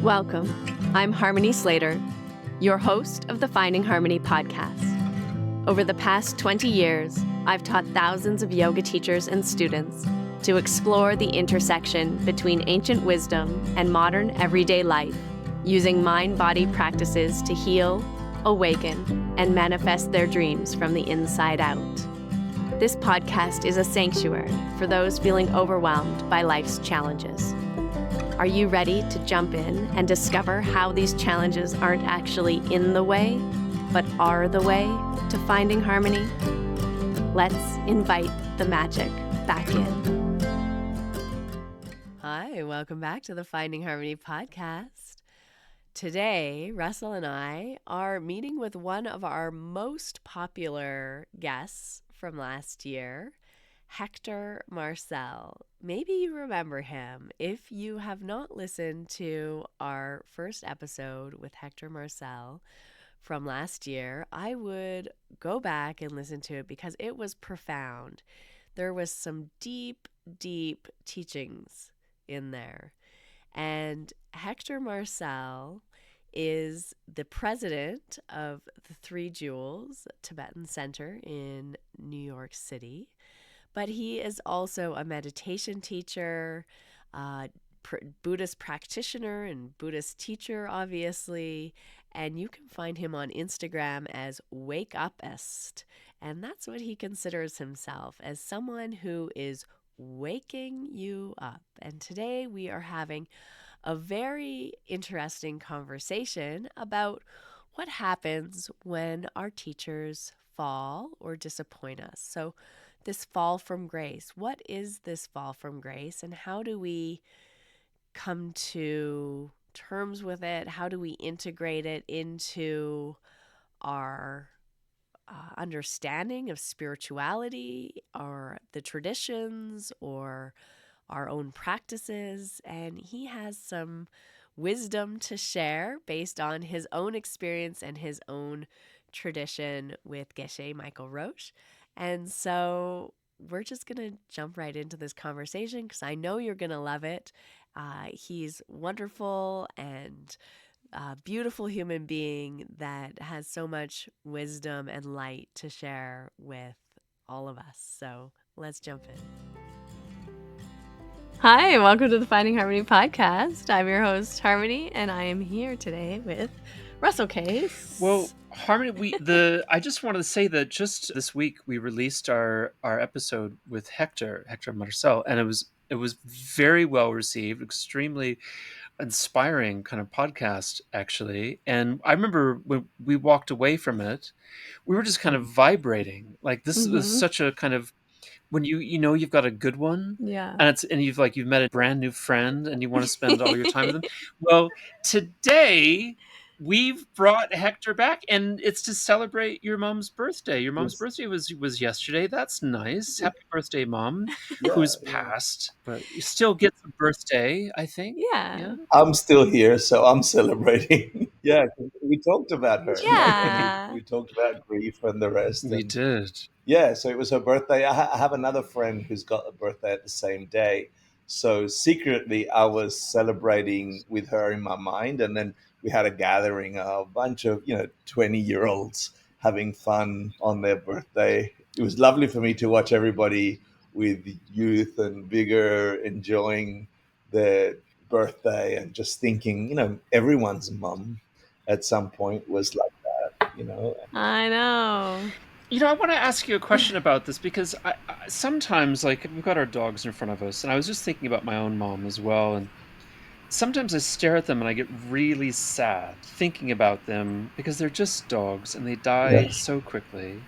Welcome. I'm Harmony Slater, your host of the Finding Harmony podcast. Over the past 20 years, I've taught thousands of yoga teachers and students to explore the intersection between ancient wisdom and modern everyday life, using mind-body practices to heal, awaken, and manifest their dreams from the inside out. This podcast is a sanctuary for those feeling overwhelmed by life's challenges. Are you ready to jump in and discover how these challenges aren't actually in the way, but are the way to finding harmony? Let's invite the magic back in. Hi, welcome back to the Finding Harmony podcast. Today, Russell and I are meeting with one of our most popular guests from last year, Hector Marcel. Maybe you remember him. If you have not listened to our first episode with Hector Marcel from last year, I would go back and listen to it because it was profound. There was some deep, deep teachings in there. And Hector Marcel is the president of the Three Jewels Tibetan Center in New York City. But he is also a meditation teacher, Buddhist practitioner and Buddhist teacher, obviously. And you can find him on Instagram as Wake Upist. And that's what he considers himself, as someone who is waking you up. And today we are having a very interesting conversation about what happens when our teachers fall or disappoint us. So this fall from grace. What is this fall from grace, and how do we come to terms with it? How do we integrate it into our understanding of spirituality, or the traditions, or our own practices? And he has some wisdom to share based on his own experience and his own tradition with Geshe Michael Roche. And so we're just going to jump right into this conversation because I know you're going to love it. He's wonderful and a beautiful human being that has so much wisdom and light to share with all of us. So let's jump in. Hi, and welcome to the Finding Harmony podcast. I'm your host, Harmony, and I am here today with Russell Case. Well, Harmony, I just wanted to say that just this week we released our episode with Hector Marcel, and it was very well received, extremely inspiring kind of podcast, actually. And I remember when we walked away from it, we were just kind of vibrating. Like this was such a kind of, when you've got a good one, Yeah. and you've met a brand new friend and you want to spend all your time with them. Well, today we've brought Hector back, and it's to celebrate your mom's birthday. Your mom's birthday was yesterday. That's nice. Happy birthday, Mom, who's passed, but you still get a birthday, I think. Yeah. I'm still here, so I'm celebrating. Yeah, we talked about her. Yeah. We talked about grief and the rest. We did. Yeah, so it was her birthday. I have another friend who's got a birthday at the same day. So secretly, I was celebrating with her in my mind. And then we had a gathering, a bunch of, 20-year-olds having fun on their birthday. It was lovely for me to watch everybody with youth and vigor enjoying their birthday, and just thinking, everyone's mum at some point was like that. I know. I want to ask you a question about this, because I sometimes, like, we've got our dogs in front of us, and I was just thinking about my own mom as well, and sometimes I stare at them and I get really sad thinking about them, because they're just dogs and they die so quickly.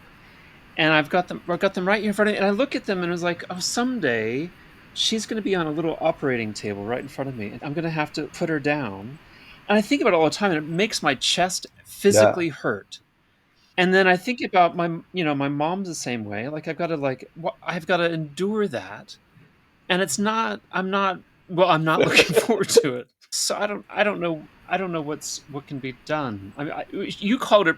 And I've got them right here in front of me, and I look at them and I was like, oh, someday she's going to be on a little operating table right in front of me, and I'm going to have to put her down. And I think about it all the time, and it makes my chest physically hurt. And then I think about my mom's the same way. Like, I've got to endure that. And I'm not looking forward to it. So I don't know what can be done. I mean, you called it,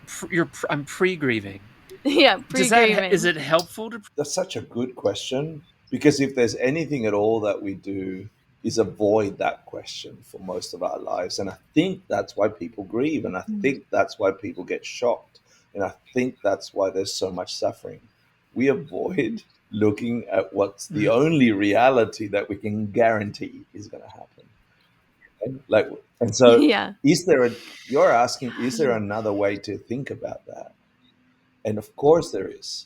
I'm pre-grieving. Yeah, pre-grieving. Is it helpful to? That's such a good question, because if there's anything at all that we do is avoid that question for most of our lives. And I think that's why people grieve. And I think that's why people get shocked. And I think that's why there's so much suffering. We avoid looking at what's the Mm. only reality that we can guarantee is going to happen. Like, and so Yeah. you're asking, is there another way to think about that? And of course there is.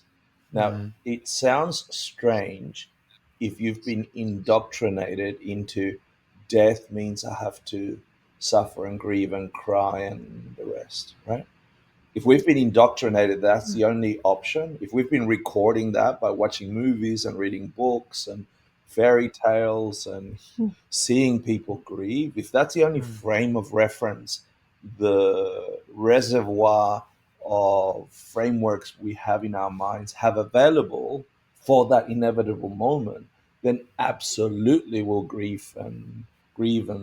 Now, Mm. it sounds strange if you've been indoctrinated into death means I have to suffer and grieve and cry and the rest, right? If we've been indoctrinated, that's the only option. If we've been recording that by watching movies and reading books and fairy tales and seeing people grieve, if that's the only Mm. frame of reference, the reservoir of frameworks we have in our minds have available for that inevitable moment, then absolutely we'll grieve and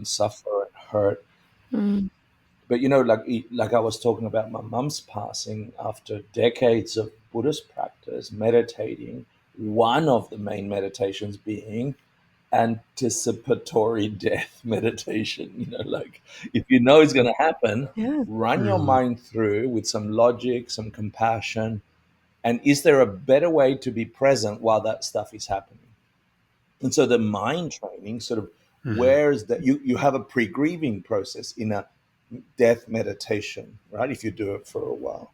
suffer and hurt. Mm. But like I was talking about my mum's passing after decades of Buddhist practice, meditating, one of the main meditations being anticipatory death meditation. Like if you know it's going to happen, Yeah. run your Mm. mind through with some logic, some compassion, and is there a better way to be present while that stuff is happening? And so the mind training sort of Mm. wears that you have a pre-grieving process in a death meditation, right? If you do it for a while.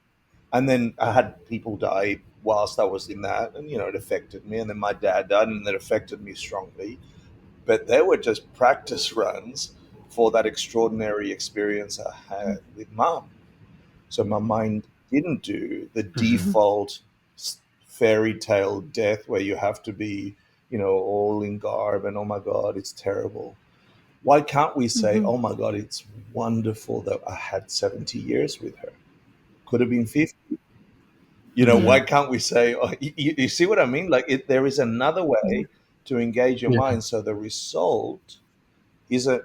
And then I had people die whilst I was in that, and it affected me. And then my dad died, and it affected me strongly. But they were just practice runs for that extraordinary experience I had with mom. So my mind didn't do the Mhm. default fairy tale death where you have to be, all in garb and oh my God, it's terrible. Why can't we say, Mhm. oh my God, it's wonderful that I had 70 years with her? Could have been 50. Why Yeah. Mhm. can't we say, oh, you see what I mean? Like there is another Yeah. way to engage your Yeah. mind. So the result isn't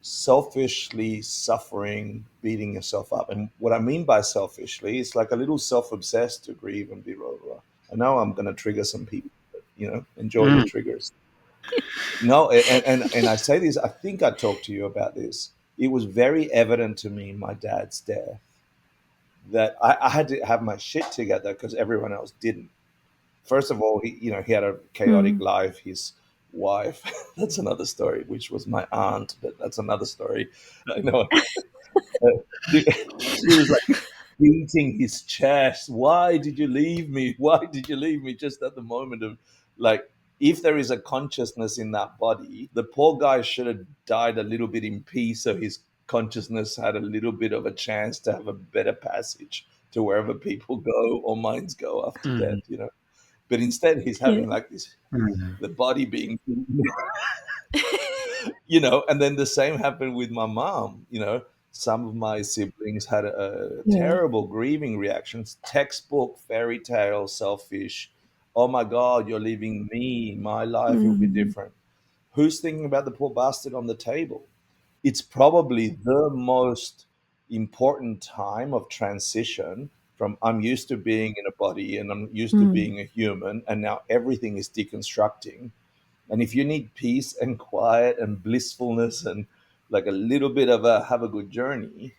selfishly suffering, beating yourself up. And what I mean by selfishly, it's like a little self obsessed to grieve and be blah, blah, blah. I know I'm going to trigger some people, but, enjoy your Mm. triggers. No, and I say this, I think I talked to you about this. It was very evident to me in my dad's death that I had to have my shit together because everyone else didn't. First of all, he had a chaotic Mm. life. His wife, that's another story, which was my aunt, but that's another story. I know. She was like beating his chest. Why did you leave me? Why did you leave me just at the moment of like, if there is a consciousness in that body, the poor guy should have died a little bit in peace so his consciousness had a little bit of a chance to have a better passage to wherever people go or minds go after death, Mm. But instead, he's Yeah. having like this, Mm. the body being, and then the same happened with my mom. Some of my siblings had a Yeah. terrible grieving reactions, textbook fairy tale, selfish. Oh my God, you're leaving me. My life will be Mhm. different. Who's thinking about the poor bastard on the table? It's probably the most important time of transition from I'm used to being in a body and I'm used to Mm. being a human, and now everything is deconstructing. And if you need peace and quiet and blissfulness and like a little bit of a have a good journey,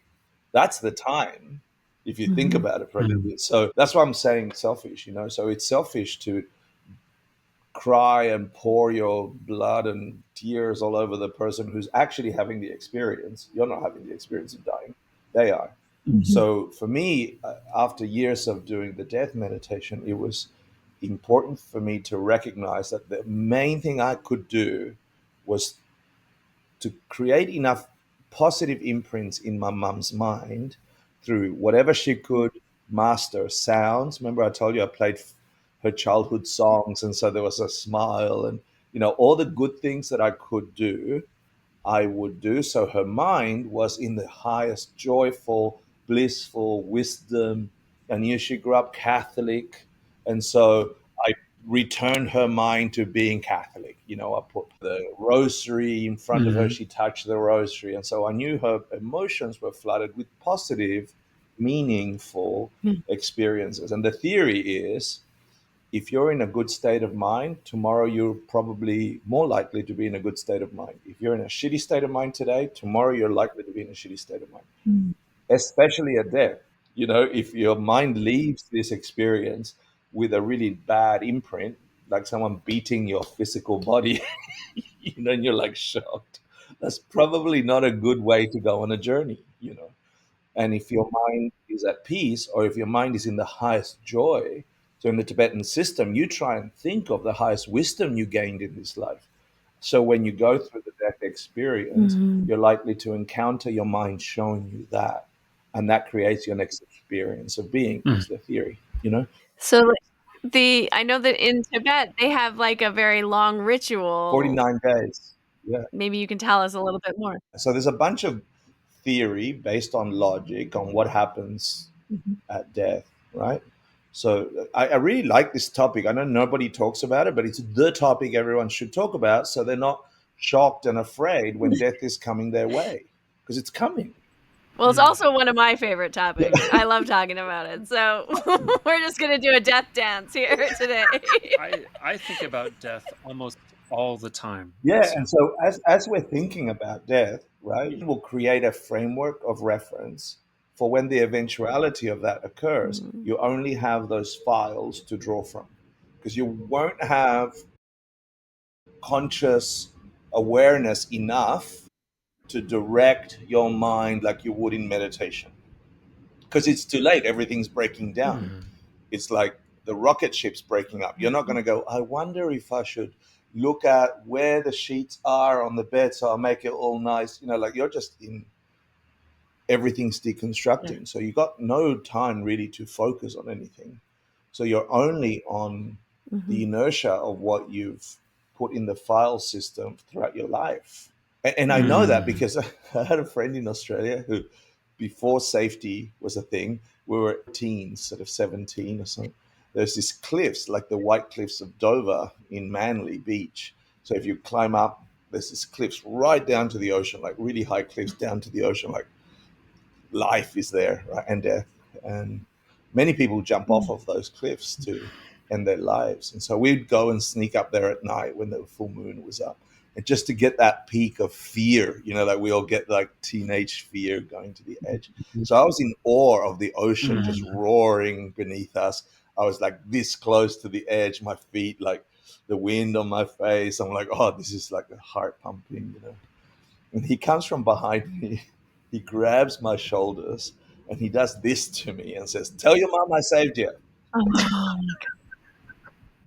that's the time if you think Mhm. about it for a little Mm. bit. So that's why I'm saying selfish. So it's selfish to cry and pour your blood and tears all over the person who's actually having the experience. You're not having the experience of dying, they are. Mhm. So for me, after years of doing the death meditation, it was important for me to recognize that the main thing I could do was to create enough positive imprints in my mum's mind through whatever she could master sounds. Remember, I told you I played her childhood songs, and so there was a smile and all the good things that I could do I would do. So her mind was in the highest joyful, blissful wisdom. I knew she grew up Catholic. And so I returned her mind to being Catholic. I put the rosary in front of her. Mhm. She touched the rosary. And so I knew her emotions were flooded with positive, meaningful Mm. experiences. And the theory is If you're in a good state of mind, tomorrow you're probably more likely to be in a good state of mind. If you're in a shitty state of mind today, tomorrow you're likely to be in a shitty state of mind, especially at death. You know, if your mind leaves this experience with a really bad imprint, like someone beating your physical body, and you're like shocked, that's probably not a good way to go on a journey. And if your mind is at peace, or if your mind is in the highest joy, so in the Tibetan system, you try and think of the highest wisdom you gained in this life. So when you go through the death experience, Mm-hmm. you're likely to encounter your mind showing you that. And that creates your next experience of being, Mm. is the theory. So I know that in Tibet they have like a very long ritual. 49 days. Yeah. Maybe you can tell us a little bit more. So there's a bunch of theory based on logic on what happens Mhm. at death, right? So I really like this topic. I know nobody talks about it, but it's the topic everyone should talk about so they're not shocked and afraid when death is coming their way, because it's coming. Well, it's Mm. also one of my favorite topics. I love talking about it. So we're just going to do a death dance here today. I think about death almost all the time, Yeah, Marcia. and so as we're thinking about death, right, it will create a framework of reference for when the eventuality of that occurs. Mm. You only have those files to draw from, because you won't have conscious awareness enough to direct your mind like you would in meditation, because it's too late. Everything's breaking down. Mm. It's like the rocket ship's breaking up. You're not going to go, I wonder if I should look at where the sheets are on the bed so I'll make it all nice. Like you're just in, everything's Yeah. deconstructing. So you got no time really to focus on anything. So you're only on the Mhm. inertia of what you've put in the file system throughout your life. And I know that Mm. because I had a friend in Australia who, before safety was a thing, we were teens, sort of 17 or something. There's these cliffs, like the White Cliffs of Dover in Manly Beach. So if you climb up, there's these cliffs right down to the ocean, like really high cliffs down to the ocean, like life is there, right? And death. And many people jump off of those cliffs to end their lives. And so we'd go and sneak up there at night when the full moon was up. And just to get that peak of fear, like we all get like teenage fear going to the edge. So I was in awe of the ocean just Mm. roaring beneath us. I was like this close to the edge, my feet, like the wind on my face. I'm like, oh, this is like a heart pumping. And he comes from behind me. He grabs my shoulders and he does this to me and says, "Tell your mom I saved you." Oh,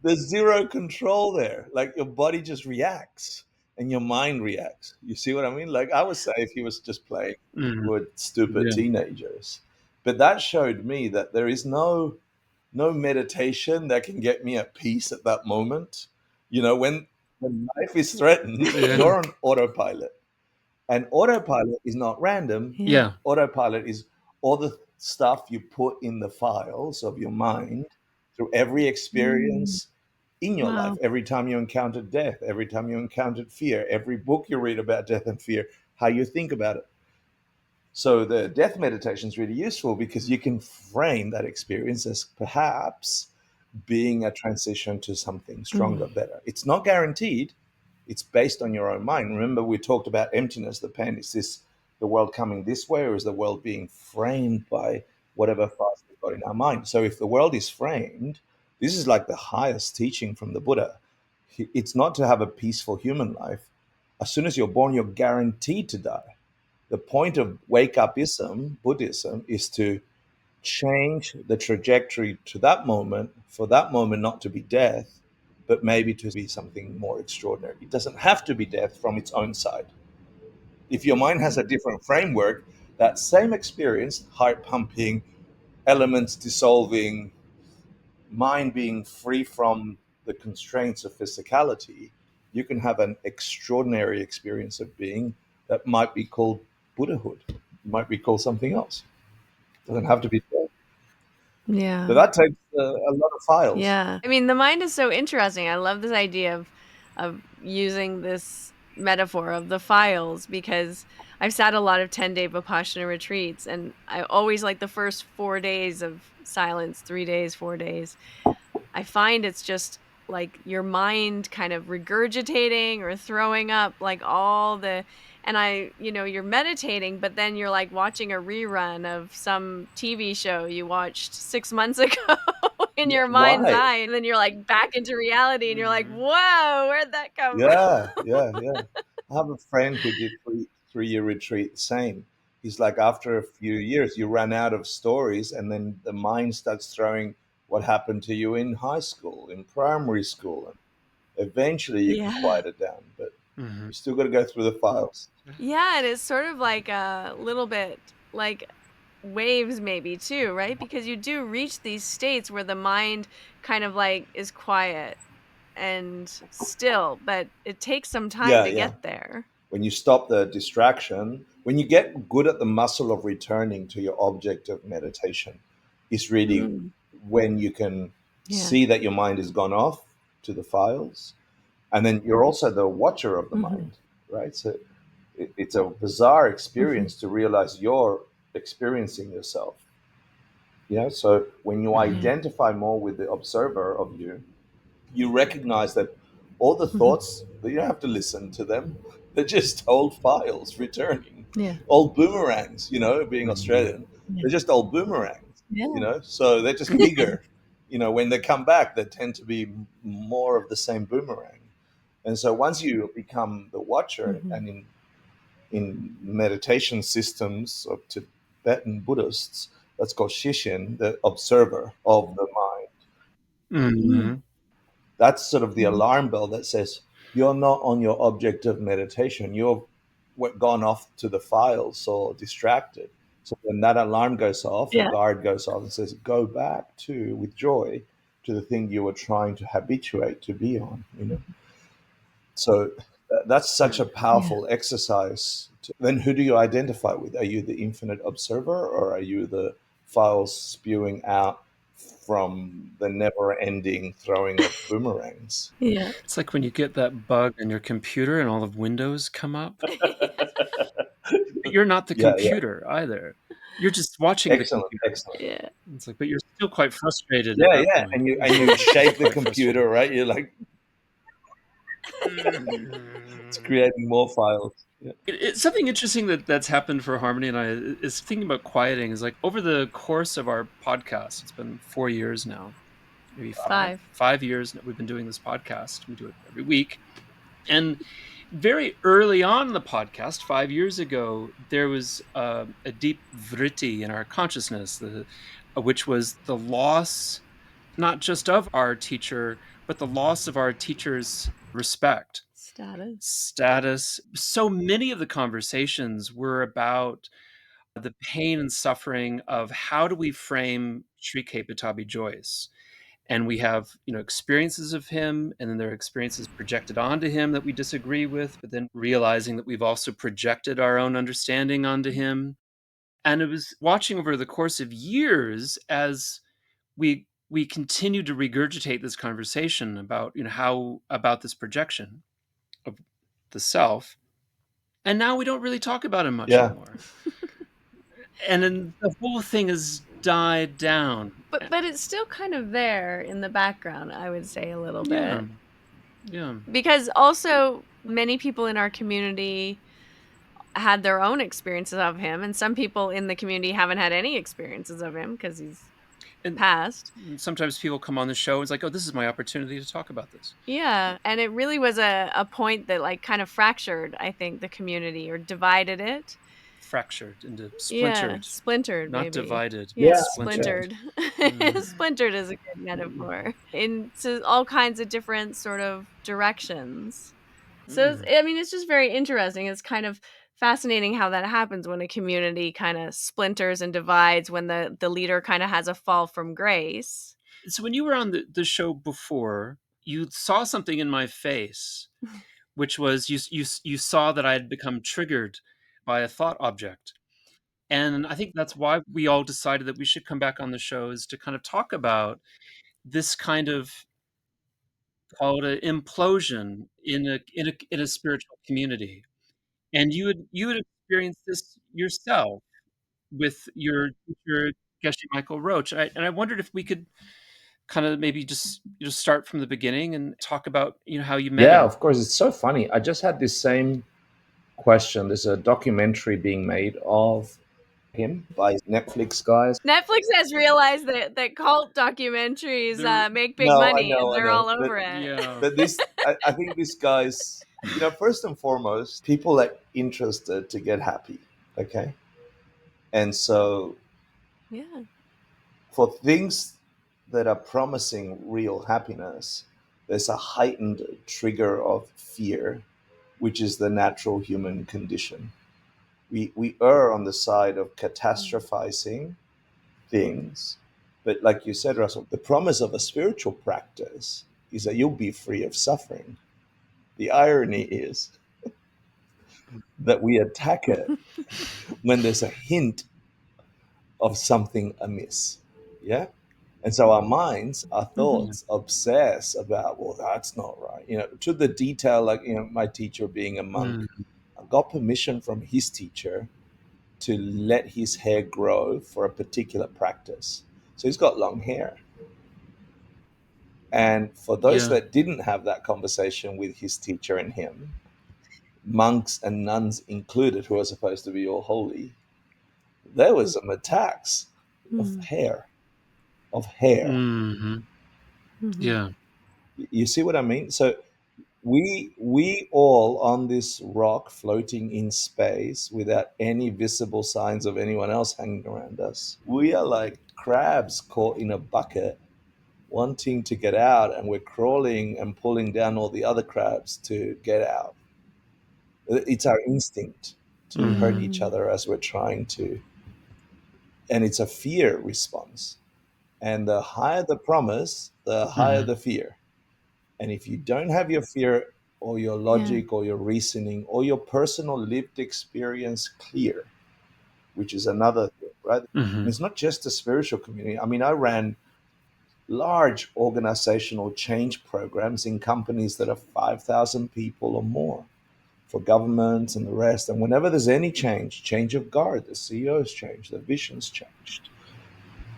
There's zero control there. Like your body just reacts and your mind reacts. You see what I mean? Like I would say if he was just playing Mm. with stupid Yeah. teenagers. But that showed me that there is no meditation that can get me at peace at that moment. When life is threatened, Yeah. you're on autopilot. And autopilot is not random. yeah. Yeah. Autopilot is all the stuff you put in the files of your mind through every Mm. experience in your life, Wow. every time you encountered death, every time you encountered fear, every book you read about death and fear, how you think about it. So the death meditation is really useful because you can frame that experience as perhaps being a transition to something Mm. stronger, better. It's not guaranteed. It's based on your own mind. Remember, we talked about emptiness, the pain. Is this the world coming this way, or is the world being framed by whatever thoughts we've got in our mind? So, if the world is framed, this is like the highest teaching from the Buddha. It's not to have a peaceful human life. As soon as you're born, you're guaranteed to die. The point of wake upism, Buddhism, is to change the trajectory to that moment, for that moment not to be death, but maybe to be something more extraordinary. It doesn't have to be death from its own side. If your mind has a different framework, that same experience, heart pumping, elements dissolving, mind being free from the constraints of physicality, you can have an extraordinary experience of being that might be called Buddhahood, might be called something else. It doesn't have to be death. But Yeah. that takes a lot of files. Yeah. I mean, the mind is so interesting. I love this idea of using this metaphor of the files because I've sat a lot of 10-day Vipassana retreats and I always like the first 4 days of silence, 3 days, 4 days. I find it's just like your mind kind of regurgitating or throwing up like all the, and you're meditating, but then you're like watching a rerun of some TV show you watched 6 months ago in your mind's Right. eye. And then you're like back into reality and you're like, Mhm. whoa, where'd that come from? Yeah, yeah, yeah. I have a friend who did three-year retreat. The same. He's like, after a few years, you run out of stories, and then the mind starts throwing what happened to you in high school, in primary school, and eventually you can Yeah. quiet it down. But Mhm. you still got to go through the files. Yeah, it is sort of like a little bit like waves maybe too, right? Because you do reach these states where the mind kind of like is quiet and still, but it takes some time Yeah, to yeah. get there. When you stop the distraction, when you get good at the muscle of returning to your object of meditation, is really Mm, when you can yeah. see that your mind has gone off to the files, and then you're also the watcher of the Mhm. mind, right? So it's a bizarre Mhm. experience to realize you're experiencing yourself. So when you Mhm. Right. identify more with the observer of you, you recognize that all the Mhm. thoughts, you don't have to listen to them. They're just old files returning, Yeah. old boomerangs. Being Mhm. Australian, Yeah. they're just old boomerangs. Yeah. So they're just bigger. When they come back, they tend to be more of the same boomerang. And so once you become the watcher, Mhm. and in meditation systems of Tibetan Buddhists, that's called Shishin, the observer of the mind. Mm. Mhm. That's sort of the Mm. alarm bell that says you're not on your object of meditation. You've gone off to the files or distracted. So when that alarm goes off, a Yeah. guard goes off and says, go back to, with joy, to the thing you were trying to habituate to be on. So that's such a Yeah. powerful exercise. Then who do you identify with? Are you the infinite observer, or are you the files spewing out from the never ending throwing of boomerangs? Yeah. It's like when you get that bug in your computer and all of Windows come up, but you're not the Yeah, yeah. computer either. You're just watching the Excellent, computer. excellent. Yeah. It's like, but you're still quite frustrated at Yeah, that yeah. point. And you Still shape the quite frustrated. computer, right? You're like, it's creating more files. Yeah. It's something interesting that's happened for Harmony and I is thinking about quieting is like over the course of our podcast, it's been 4 years now, maybe 5, 5. 5 years that we've been doing this podcast. We do it every week. And very early on in the podcast, 5 years ago, there was a deep vritti in our consciousness, which was the loss, not just of our teacher, but the loss of our teacher's respect, Status. status. So many of the conversations were about the pain and suffering of how do we frame Sri Patabi Joyce. And we have, experiences of him, and then there are experiences projected onto him that we disagree with, but then realizing that we've also projected our own understanding onto him. And it was watching over the course of years as we continue to regurgitate this conversation about, how about this projection of the self. And now we don't really talk about him much Yeah. anymore. And then the whole thing has died down. But it's still kind of there in the background, I would say a little Yeah. bit. Yeah. Because also many people in our community had their own experiences of him, and some people in the community haven't had any experiences of him because he's And passed. sometimes people come on the show and it's like, oh, this is my opportunity to talk about this. Yeah, and it really was a point that like kind of fractured, I think, the community or divided it. Fractured into Yeah, splintered, splintered not maybe. divided, Yeah, but Yeah. Yeah. splintered. splintered. Mhm. Splintered is a good metaphor into all kinds of different sort of directions. So Mm. I mean, it's just very interesting. It's kind of fascinating how that happens when a community kind of splinters and divides when the leader kind of has a fall from grace. So when you were on the show before, you saw something in my face, which was you saw that I had become triggered by a thought object. And I think that's why we all decided that we should come back on the show is to kind of talk about this kind of call it an implosion in a spiritual community. And you had experienced this yourself with your teacher, Geshe Michael Roach. And I wondered if we could kind of maybe just start from the beginning and talk about how you met Yeah, him? of course. It's so funny. I just had this same question. There's a documentary being made of him by Netflix guys. Netflix has realized that cult documentaries There, make big No, money, and I they're know. all over it. yeah, But this, I think this guy's, first and foremost, people are interested to get happy. Okay. And so Yeah. for things that are promising real happiness, there's a heightened trigger of fear, which is the natural human condition. We err on the side of catastrophizing things. But like you said, Russell, the promise of a spiritual practice is that you'll be free of suffering. The irony is that we attack it when there's a hint of something amiss. Yeah. And so our minds, our Mhm. thoughts obsess about, well, that's not right. To the detail, like, my teacher being a monk, mm, I got permission from his teacher to let his hair grow for a particular practice. So he's got long hair. And for those yeah, that didn't have that conversation with his teacher and him, monks and nuns included, who are supposed to be all holy, there was some attacks of Mhm. hair, of hair. hmm Mhm. yeah, You see what I mean? So we all on this rock floating in space without any visible signs of anyone else hanging around us. We are like crabs caught in a bucket wanting to get out, and we're crawling and pulling down all the other crabs to get out. It's our instinct to hurt hmm each Mhm. other as we're trying to, and it's a fear response. And the higher the promise, the higher hmm the fear. And if you don't have your fear or your Yeah. logic or your reasoning or your personal lived experience clear, which is another thing, right? And hmm it's not just a spiritual community. I mean, I ran large organizational change programs in companies that are 5,000 people or more for governments and the rest. And whenever there's any change of guard, the CEO's changed, the vision's changed.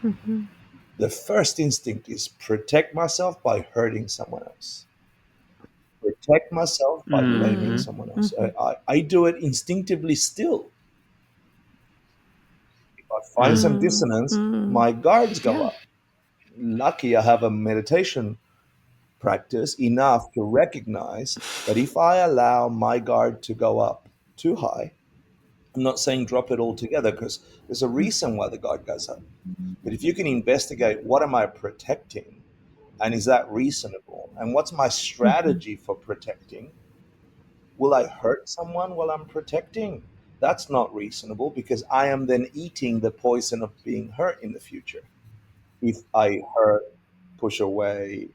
Mhm. The first instinct is protect myself by hurting someone else. Protect myself by blaming hmm Mhm. someone else. Mhm. I do it instinctively still. If I find some hmm Mhm. dissonance, Mhm. my guards go Yeah. up. Lucky I have a meditation practice enough to recognize that if I allow my guard to go up too high, I'm not saying drop it altogether because there's a reason why the guard goes up. But if you can investigate what am I protecting and is that reasonable? And what's my Mhm. strategy for protecting? Will I hurt someone while I'm protecting? That's not reasonable because I am then eating the poison of being hurt in the future. If I hurt, push away.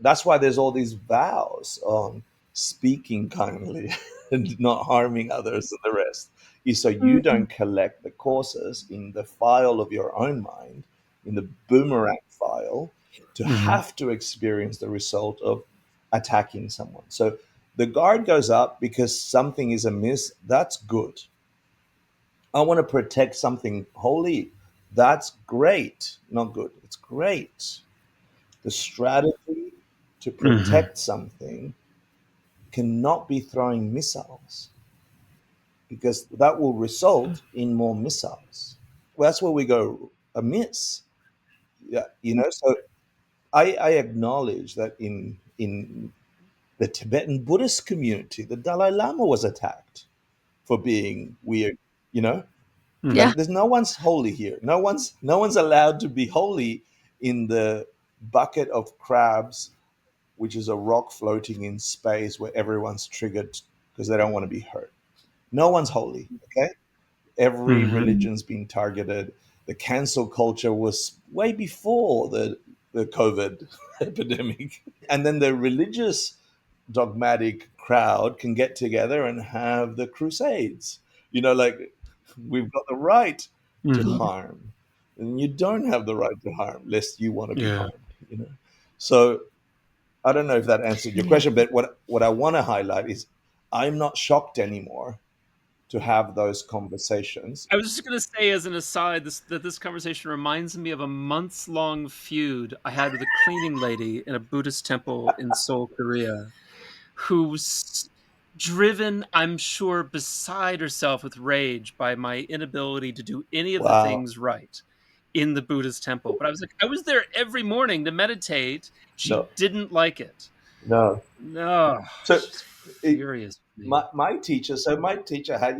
That's why there's all these vows on speaking kindly and not harming others and the rest. Is so you Mhm. don't collect the causes in the file of your own mind, in the boomerang file, to hmm have to experience the result of attacking someone. So the guard goes up because something is amiss. That's good. I want to protect something holy. That's great. Not good. It's great. The strategy to hmm protect something cannot be throwing missiles because that will result in more missiles. Well, that's where we go amiss. Yeah, So I acknowledge that in the Tibetan Buddhist community, the Dalai Lama was attacked for being weird. You know, Yeah. like there's no one's holy here. No one's allowed to be holy in the bucket of crabs, which is a rock floating in space where everyone's triggered because they don't want to be hurt. No one's holy. Okay, every hmm religion's been targeted. The cancel culture was way before the COVID epidemic, and then the religious dogmatic crowd can get together and have the crusades. Like we've got the right to hmm Yeah. harm, and you don't have the right to harm lest you want to be yeah, harmed. So I don't know if that answered your Yeah. question, but what I want to highlight is I'm not shocked anymore to have those conversations. I was just going to say, as an aside, this conversation reminds me of a months-long feud I had with a cleaning lady in a Buddhist temple in Seoul, Korea, who's driven, I'm sure, beside herself with rage by my inability to do any of the Wow. things right in the Buddhist temple. But I was like, I was there every morning to meditate. She No, didn't like it. no. No, So she's it, furious with me. my teacher, so my teacher had,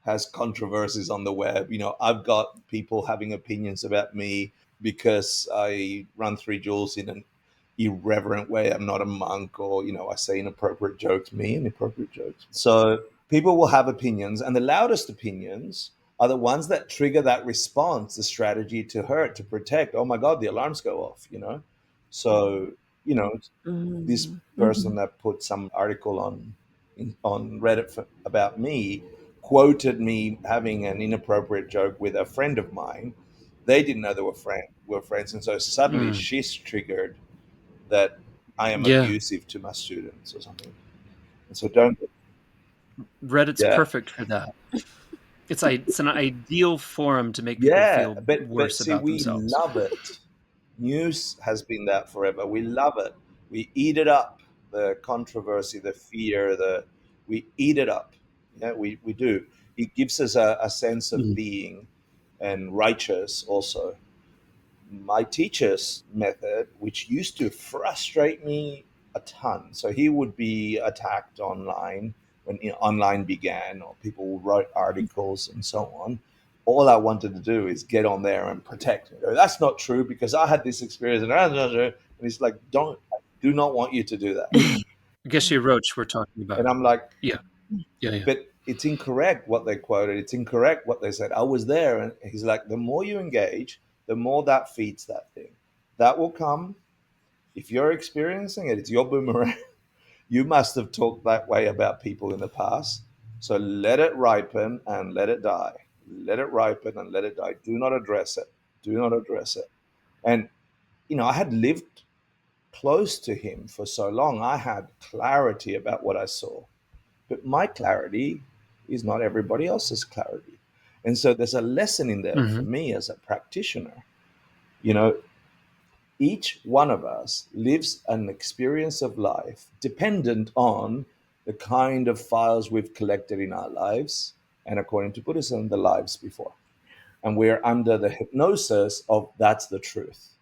has controversies on the web. I've got people having opinions about me because I run Three Jewels in an irreverent way. I'm not a monk, or I say inappropriate jokes, inappropriate jokes. So people will have opinions, and the loudest opinions are the ones that trigger that response, the strategy to hurt, to protect. Oh my God, the alarms go off. So, you know, this person Mhm. that put some article on Reddit about me quoted me having an inappropriate joke with a friend of mine. They didn't know they were friends, and so suddenly Mm. she's triggered that I am Yeah, abusive to my students or something. And so don't. Reddit's Yeah, perfect for that. It's an ideal forum to make people yeah, feel but worse see, about we themselves. love it. News has been that forever. We love it. We eat it up. The controversy, the fear, we eat it up. Yeah, we do. It gives us a sense of Mm. being and righteous also. My teacher's method, which used to frustrate me a ton. So he would be attacked online when online began, or people wrote articles and so on. All I wanted to do is get on there and protect it. That's not true because I had this experience, and he's like, "Don't, I do not want you to do that." Geshe Roach, we're talking And about. I'm like, Yeah, yeah, yeah. "But it's incorrect what they quoted. It's incorrect what they said. I was there." And he's like, "The more you engage, the more that feeds that thing. That will come. If you're experiencing it, it's your boomerang. You must have talked that way about people in the past. So let it ripen and let it die. Let it ripen and let it die. Do not address it. Do not address it." And, I had lived close to him for so long. I had clarity about what I saw. But my clarity is not everybody else's clarity. And so there's a lesson in there for Hmm. me as a practitioner. You know, each one of us lives an experience of life dependent on the kind of files we've collected in our lives, and according to Buddhism, the lives before. And we're under the hypnosis of that's the truth.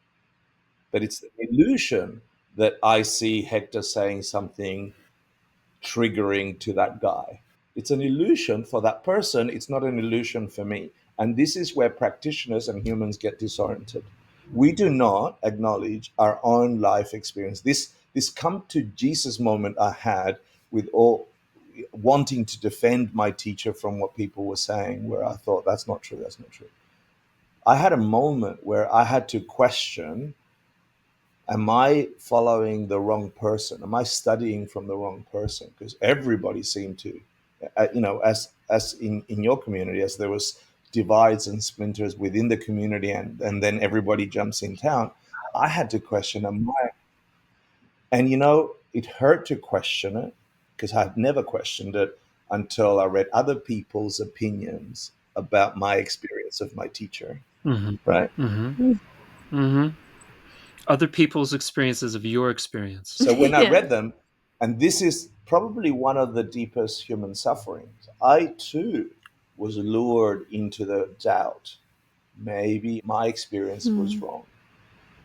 But it's the illusion that I see Hector saying something triggering to that guy. It's an illusion for that person, it's not an illusion for me. And this is where practitioners and humans get disoriented. We do not acknowledge our own life experience. This come to Jesus moment I had with all wanting to defend my teacher from what people were saying, where I thought that's not true, that's not true. I had a moment where I had to question, am I following the wrong person? Am I studying from the wrong person? Because everybody seemed to, as in your community, as there was divides and splinters within the community, and then everybody jumps in town. I had to question, am I? And it hurt to question it because I had never questioned it until I read other people's opinions about my experience of my teacher. Hmm. Right. Hmm. Hmm. Other people's experiences of your experience. So when I Yeah. read them, and this is probably one of the deepest human sufferings, I too was lured into the doubt. Maybe my experience was Mm. wrong.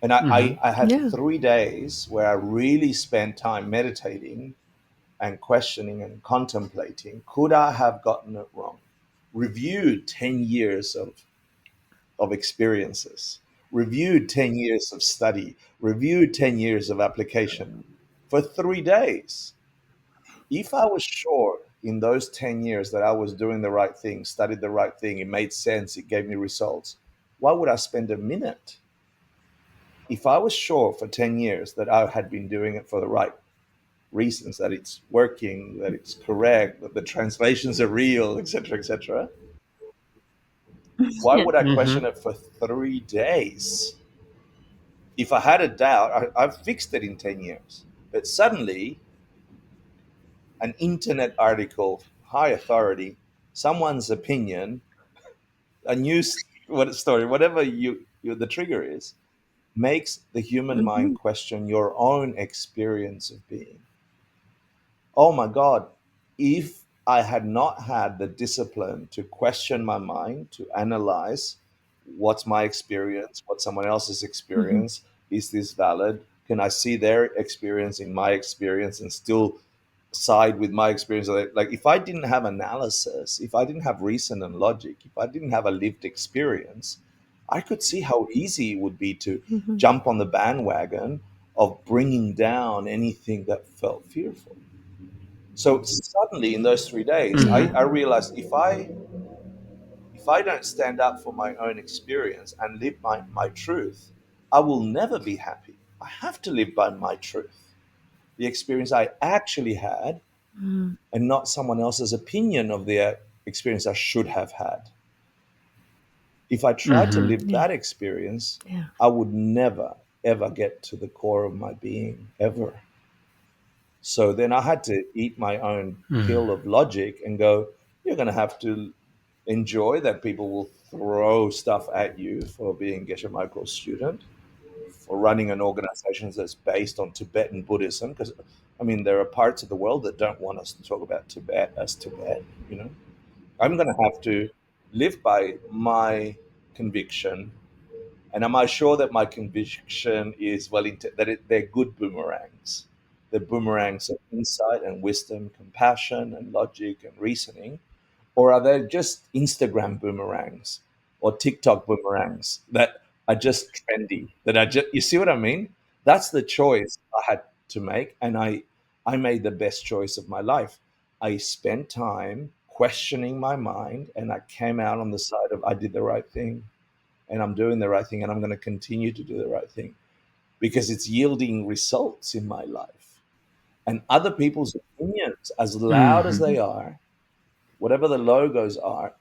And I, Hmm. I, I had Yeah. 3 days where I really spent time meditating and questioning and contemplating. Could I have gotten it wrong? Reviewed 10 years of experiences, reviewed 10 years of study, reviewed 10 years of application for 3 days. If I was sure in those 10 years that I was doing the right thing, studied the right thing, it made sense, it gave me results, why would I spend a minute? If I was sure for 10 years that I had been doing it for the right reasons, that it's working, that it's correct, that the translations are real, etc., why Yeah. would I Hmm. question it for 3 days? If I had a doubt, I've fixed it in 10 years. But suddenly, an internet article, high authority, someone's opinion, a news what story, whatever the trigger is, makes the human mind Mhm. question your own experience of being. Oh my God, if I had not had the discipline to question my mind, to analyze what's my experience, what someone else's Mhm. experience, is this valid? Can I see their experience in my experience and still side with my experience? Like if I didn't have analysis, if I didn't have reason and logic, if I didn't have a lived experience, I could see how easy it would be to Mhm. jump on the bandwagon of bringing down anything that felt fearful. So suddenly in those 3 days, Mm-hmm. I realized if I don't stand up for my own experience and live my truth, I will never be happy. I have to live by my truth, the experience I actually had, Mm. and not someone else's opinion of the experience I should have had. If I tried to Mm-hmm. live Yeah. that experience, Yeah. I would never, ever get to the core of my being, ever. So then I had to eat my own pill of logic and go, you're going to have to enjoy that people will throw stuff at you for being Geshe Michael's student, for running an organization that's based on Tibetan Buddhism. Because, I mean, there are parts of the world that don't want us to talk about Tibet as Tibet, you know. I'm going to have to live by my conviction. And am I sure that my conviction is they're good boomerangs? They're boomerangs of insight and wisdom, compassion and logic and reasoning, or are they just Instagram boomerangs or TikTok boomerangs that are just trendy? That are just, you see what I mean? That's the choice I had to make, and I made the best choice of my life. I spent time questioning my mind, and I came out on the side of I did the right thing, and I'm doing the right thing, and I'm going to continue to do the right thing because it's yielding results in my life. And other people's opinions, as loud as Mm-hmm. they are, whatever the logos are,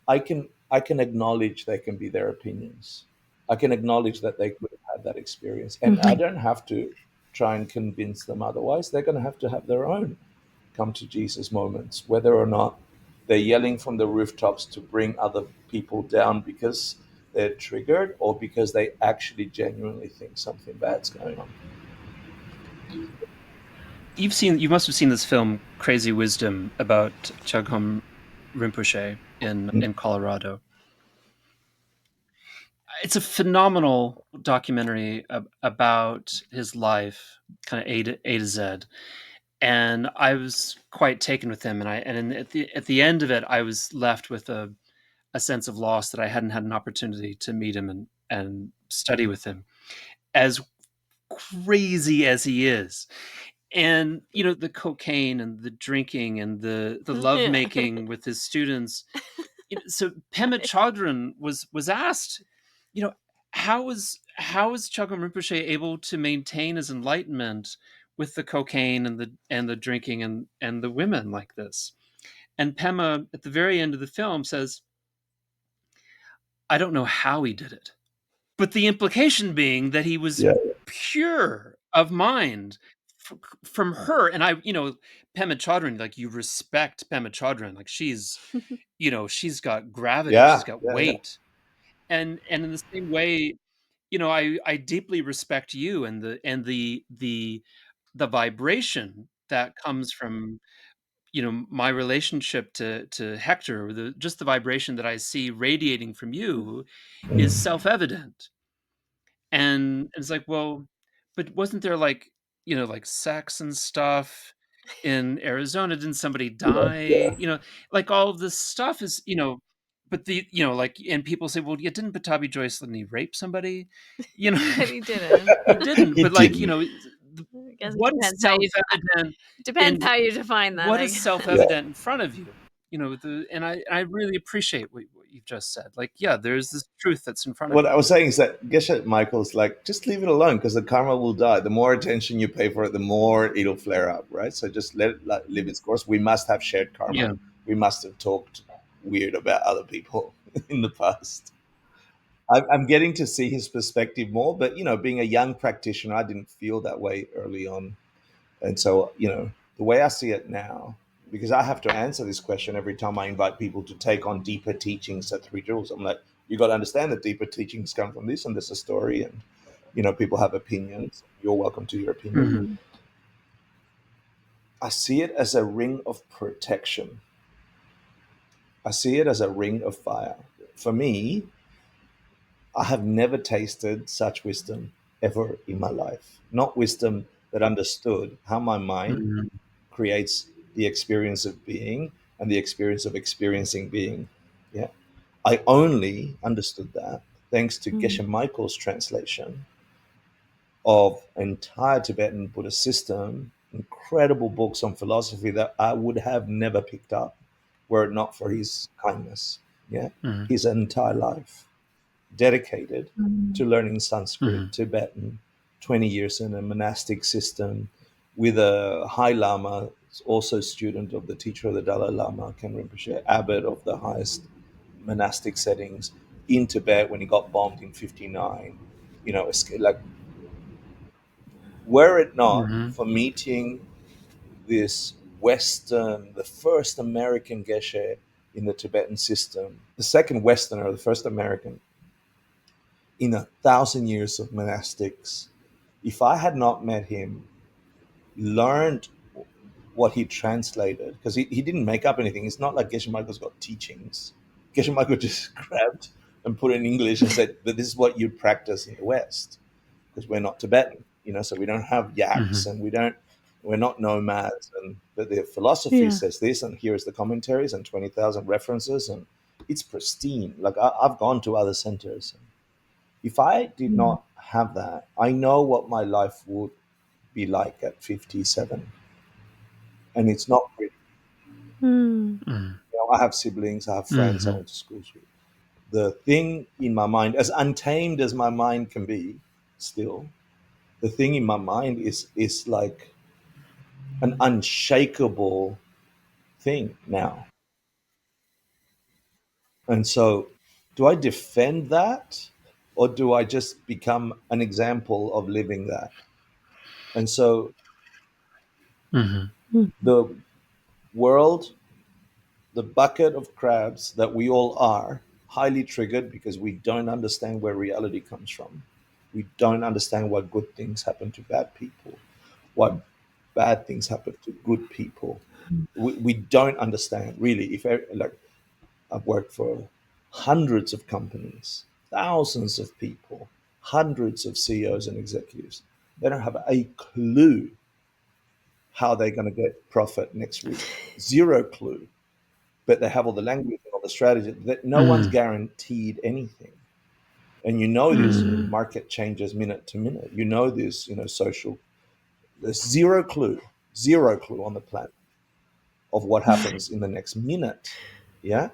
I can acknowledge they can be their opinions. I can acknowledge that they could have had that experience, and I Mhm. don't have to try and convince them otherwise. They're going to have their own come to Jesus moments, whether or not they're yelling from the rooftops to bring other people down because they're triggered or because they actually genuinely think something bad's going on. You must have seen this film, Crazy Wisdom, about Chogyam Rinpoche in Colorado. It's a phenomenal documentary about his life, kind of A to Z. And I was quite taken with him. At the end of it, I was left with a sense of loss that I hadn't had an opportunity to meet him and study with him. As crazy as he is, and the cocaine and the drinking and the love Yeah. making with his students. So Pema Chodron was asked, you know how is Chogyam Rinpoche able to maintain his enlightenment with the cocaine and the drinking and the women like this? And Pema at the very end of the film says, I don't know how he did it, but the implication being that he was Yeah, pure of mind from her. And Pema Chodron, like, you respect Pema Chodron, like she's got gravity, she's yeah, got yeah, yeah. weight. And in the same way, I deeply respect you and the vibration that comes from my relationship to Hector. Just the vibration that I see radiating from you is Mm. self-evident. And it's like, well, but wasn't there, like, like, sex and stuff in Arizona? Didn't somebody Yeah, die? yeah. Like, all of this stuff is, but like, and people say, well, yeah, didn't Batabi Joyce Linney rape somebody? You know, But he didn't. he didn't. He But, like, didn't. I guess it what is depends in how you define that, what I is guess. Yeah. self-evident in front of you? And I really appreciate what you've just said. Like, yeah, there's this truth that's in front of What you. I was saying is that Geshe Michael's like, just leave it alone because the karma will die. The more attention you pay for it, the more it'll flare up, right? So just let it live its course. We must have shared karma. Yeah. We must have talked weird about other people in the past. I'm getting to see his perspective more, but being a young practitioner, I didn't feel that way early on, and so the way I see it now, because I have to answer this question every time I invite people to take on deeper teachings at Three Jewels. I'm like, you got to understand that deeper teachings come from this, and there's a story, and people have opinions. You're welcome to your opinion. Mhm. I see it as a ring of protection. I see it as a ring of fire. For me, I have never tasted such wisdom ever in my life. Not wisdom that understood how my mind Mhm. creates the experience of being and the experience of experiencing being. Yeah. I only understood that thanks to Geshe Michael's translation of entire Tibetan Buddhist system, incredible books on philosophy that I would have never picked up were it not for his kindness. Yeah. Mhm. His entire life dedicated to learning Sanskrit, Mhm. Tibetan, 20 years in a monastic system with a High Lama, also student of the teacher of the Dalai Lama, Ken Rinpoche, abbot of the highest monastic settings in Tibet when he got bombed in 59. Like, were it not Mhm. for meeting this Western, the first American Geshe in the Tibetan system, the second Westerner, the first American in 1,000 years of monastics, if I had not met him, learned what he translated, because he didn't make up anything. It's not like Geshe Michael's got teachings. Geshe Michael just grabbed and put it in English and said, but this is what you practice in the West, because we're not Tibetan, so we don't have yaks Mhm. and we're not nomads. And but the philosophy Yeah. says this, and here's the commentaries and 20,000 references, and it's pristine. Like I've gone to other centers. If I did not have that, I know what my life would be like at 57. And it's not pretty. Mm. Mhm. I have siblings, I have friends I Mhm. went to school with. The thing in my mind, as untamed as my mind can be, still, the thing in my mind is like an unshakable thing now. And so, do I defend that, or do I just become an example of living that? And so, Mhm. the world, the bucket of crabs that we all are, highly triggered because we don't understand where reality comes from. We don't understand why good things happen to bad people, why bad things happen to good people. We don't understand really. If like, I've worked for hundreds of companies, thousands of people, hundreds of CEOs and executives. They don't have a clue how they're going to get profit next week. Zero clue. But they have all the language and all the strategy that no one's Mhm. guaranteed anything. And you know this, Mhm. market changes minute to minute. You know this, social. There's zero clue on the planet of what happens in the next minute. Yeah.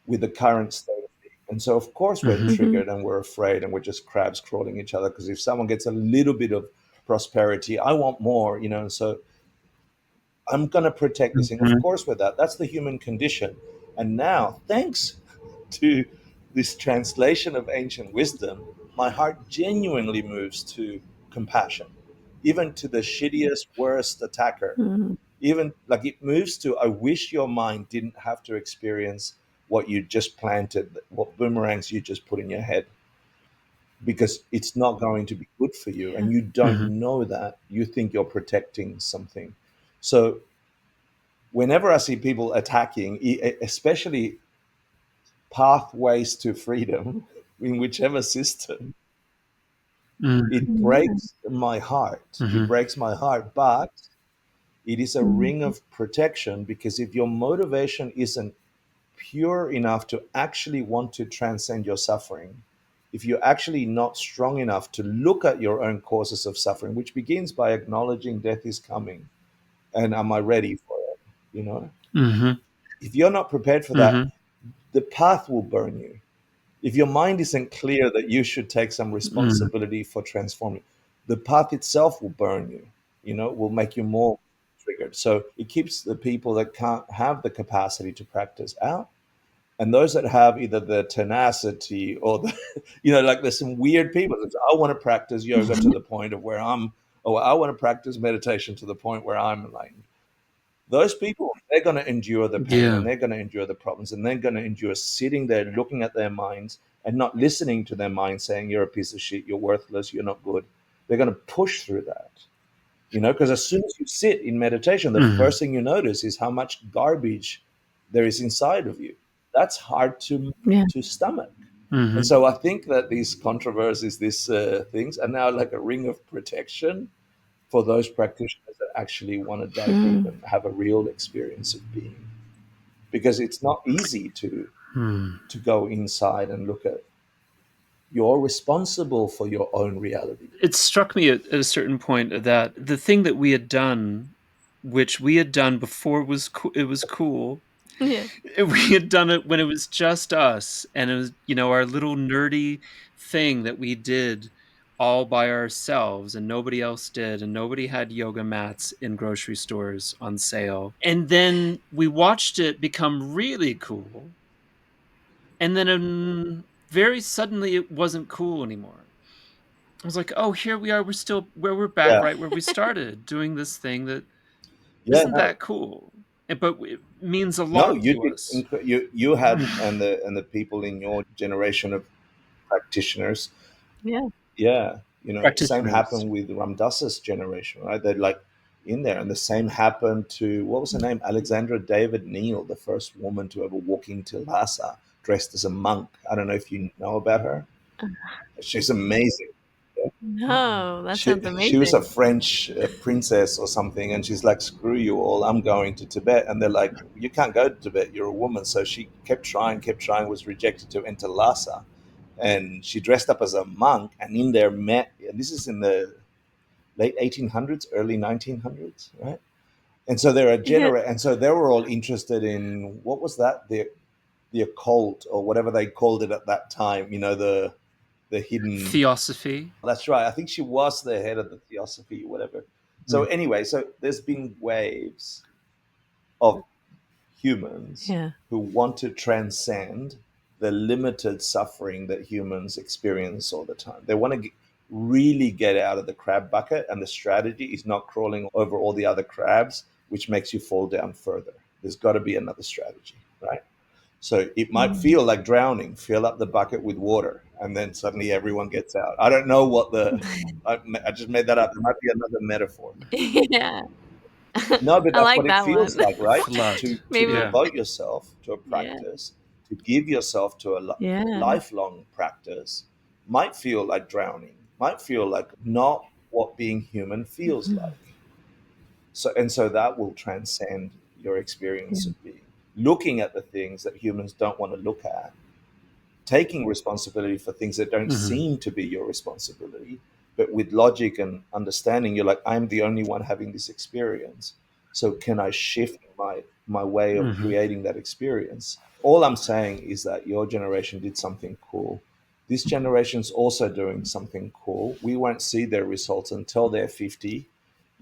With the current state of things. And so, of course, we're Mhm. triggered and we're afraid and we're just crabs crawling each other because if someone gets a little bit of prosperity, I want more, And so I'm going to protect this thing. Of Mhm. course, with that, that's the human condition. And now, thanks to this translation of ancient wisdom, my heart genuinely moves to compassion, even to the shittiest, worst attacker. Mm. Even like it moves to, I wish your mind didn't have to experience what you just planted, what boomerangs you just put in your head, because it's not going to be good for you. Yeah. And you don't Mhm. know that. You think you're protecting something. So, whenever I see people attacking, especially pathways to freedom in whichever system, Mhm. it breaks my heart. It Mhm. breaks my heart, but it is a ring of protection because if your motivation isn't pure enough to actually want to transcend your suffering, if you're actually not strong enough to look at your own causes of suffering, which begins by acknowledging death is coming and am I ready for it? Mhm. If you're not prepared for that, Mhm. the path will burn you. If your mind isn't clear that you should take some Mhm. responsibility for transforming, the path itself will burn you, will make you more triggered. So it keeps the people that can't have the capacity to practice out. And those that have either the tenacity or the, like there's some weird people that say, I want to practice yoga to the point of where I'm, or I want to practice meditation to the point where I'm enlightened. Those people, they're going to endure the pain Yeah. and they're going to endure the problems and they're going to endure sitting there looking at their minds and not listening to their mind saying, you're a piece of shit, you're worthless, you're not good. They're going to push through that, because as soon as you sit in meditation, the Hmm. first thing you notice is how much garbage there is inside of you. That's hard Yeah. to stomach. And Hmm. so I think that these controversies, these things, are now like a ring of protection for those practitioners that actually want to dive deep Hmm. and have a real experience of being, because it's not easy Hmm. to go inside and look at, you're responsible for your own reality. It struck me at a certain point that the thing that we had done, which we had done before it was cool. Yeah. We had done it when it was just us, and it was, our little nerdy thing that we did all by ourselves, and nobody else did, and nobody had yoga mats in grocery stores on sale. And then we watched it become really cool, and then very suddenly it wasn't cool anymore. I was like, oh, here we are. We're back Yeah, right where we started, doing this thing that yeah. isn't No, that cool, but it means a no, lot you to did. us. You had, and the people in your generation of practitioners. Yeah. Yeah, the same Practitioners. happened with Ram Dass's generation, right? They're like in there, and the same happened to, what was her name, Alexandra David Neal, the first woman to ever walk into Lhasa dressed as a monk. I don't know if you know about her. She's amazing. No, that She sounds she was a amazing. French princess or something, and she's like, "Screw you all! I'm going to Tibet." And they're like, "You can't go to Tibet. You're a woman." So she kept trying, was rejected to enter Lhasa, and she dressed up as a monk, and in there met. And this is in the late 1800s, early 1900s, right? And so Yeah. and so they were all interested in, what was that, the occult, or whatever they called it at that time. The hidden. Theosophy. That's right. I think she was the head of the theosophy, or whatever. So Mm. anyway, so there's been waves of humans Yeah. who want to transcend the limited suffering that humans experience all the time. They want to really get out of the crab bucket, and the strategy is not crawling over all the other crabs, which makes you fall down further. There's got to be another strategy, right? So it might Mhm. feel like drowning, fill up the bucket with water, and then suddenly everyone gets out. I don't know what I just made that up. There might be another metaphor. Yeah. No, but I that's like what it that feels one. like, right? Flood. To Maybe. Yeah. devote yourself to a Yeah. practice, to give yourself to a Yeah. lifelong practice, might feel like drowning, might feel like not what being human feels Mhm. like. So that will transcend your experience Yeah. of being. Looking at the things that humans don't want to look at, taking responsibility for things that don't Hmm. seem to be your responsibility, but with logic and understanding, you're like, I'm the only one having this experience. So can I shift my way of Hmm. creating that experience? All I'm saying is that your generation did something cool. This generation's also doing something cool. We won't see their results until they're 50,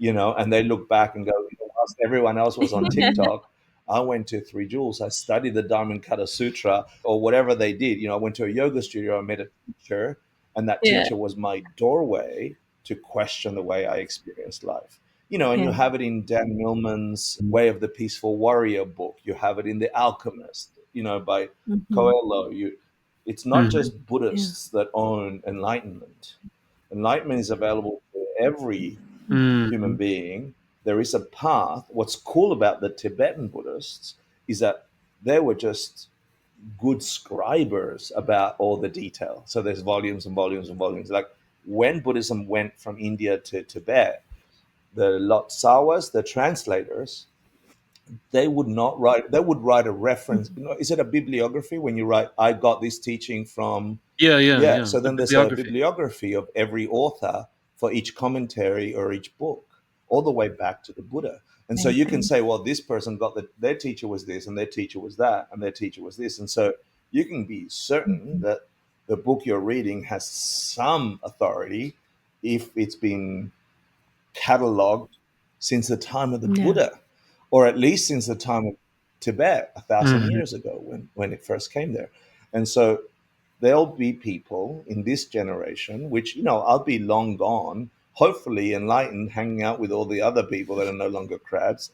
and they look back and go, whilst everyone else was on TikTok, I went to Three Jewels. I studied the Diamond Cutter Sutra, or whatever they did. I went to a yoga studio. I met a teacher, and that Yeah. teacher was my doorway to question the way I experienced life. And you Yeah. have it in Dan Millman's Way of the Peaceful Warrior book. You have it in The Alchemist, by Mhm. Coelho. It's not Hmm. just Yeah. Buddhists that own enlightenment. Enlightenment is available to every human Hmm. being. There is a path. What's cool about the Tibetan Buddhists is that they were just good scribers about all the detail. So there's volumes and volumes and volumes. Like when Buddhism went from India to Tibet, the Lotsawas, the translators, they would write a reference. Mhm. Is it a bibliography when you write, I got this teaching from. Yeah, yeah, Yeah, yeah. so The then there's a bibliography. bibliography of every author for each commentary or each book, all the way back to the Buddha. And so you can Amazing. say, well, this person got their teacher was this, and their teacher was that, and their teacher was this. And so you can be certain Mhm. that the book you're reading has some authority if it's been cataloged since the time of the Yeah. Buddha, or at least since the time of Tibet, 1,000 years Hmm. ago when it first came there. And so there'll be people in this generation, which, I'll be long gone, hopefully enlightened, hanging out with all the other people that are no longer crabs.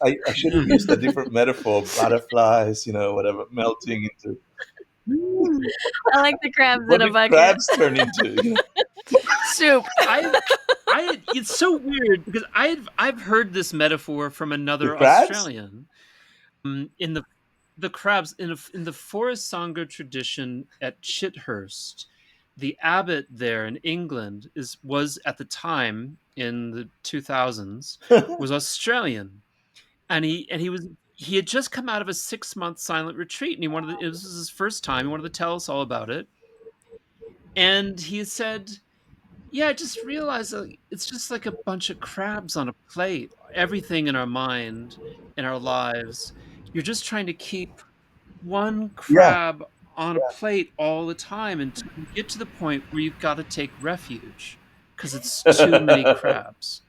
I should have used a different metaphor, butterflies, whatever, melting into I like the crabs what in a did bucket. crabs turn into? Soup. It's so weird because I've heard this metaphor from The another crabs? Australian. In the crabs in the Forest Sangha tradition at Chithurst, the abbot there in England was at the time in the 2000s was Australian, and he had just come out of a 6-month silent retreat, and it was his first time. He wanted to tell us all about it, and he said, yeah, I just realized that it's just like a bunch of crabs on a plate. Everything in our mind, in our lives, you're just trying to keep one Yeah, crab on a plate all the time until you get to the point where you've got to take refuge because it's too many crabs.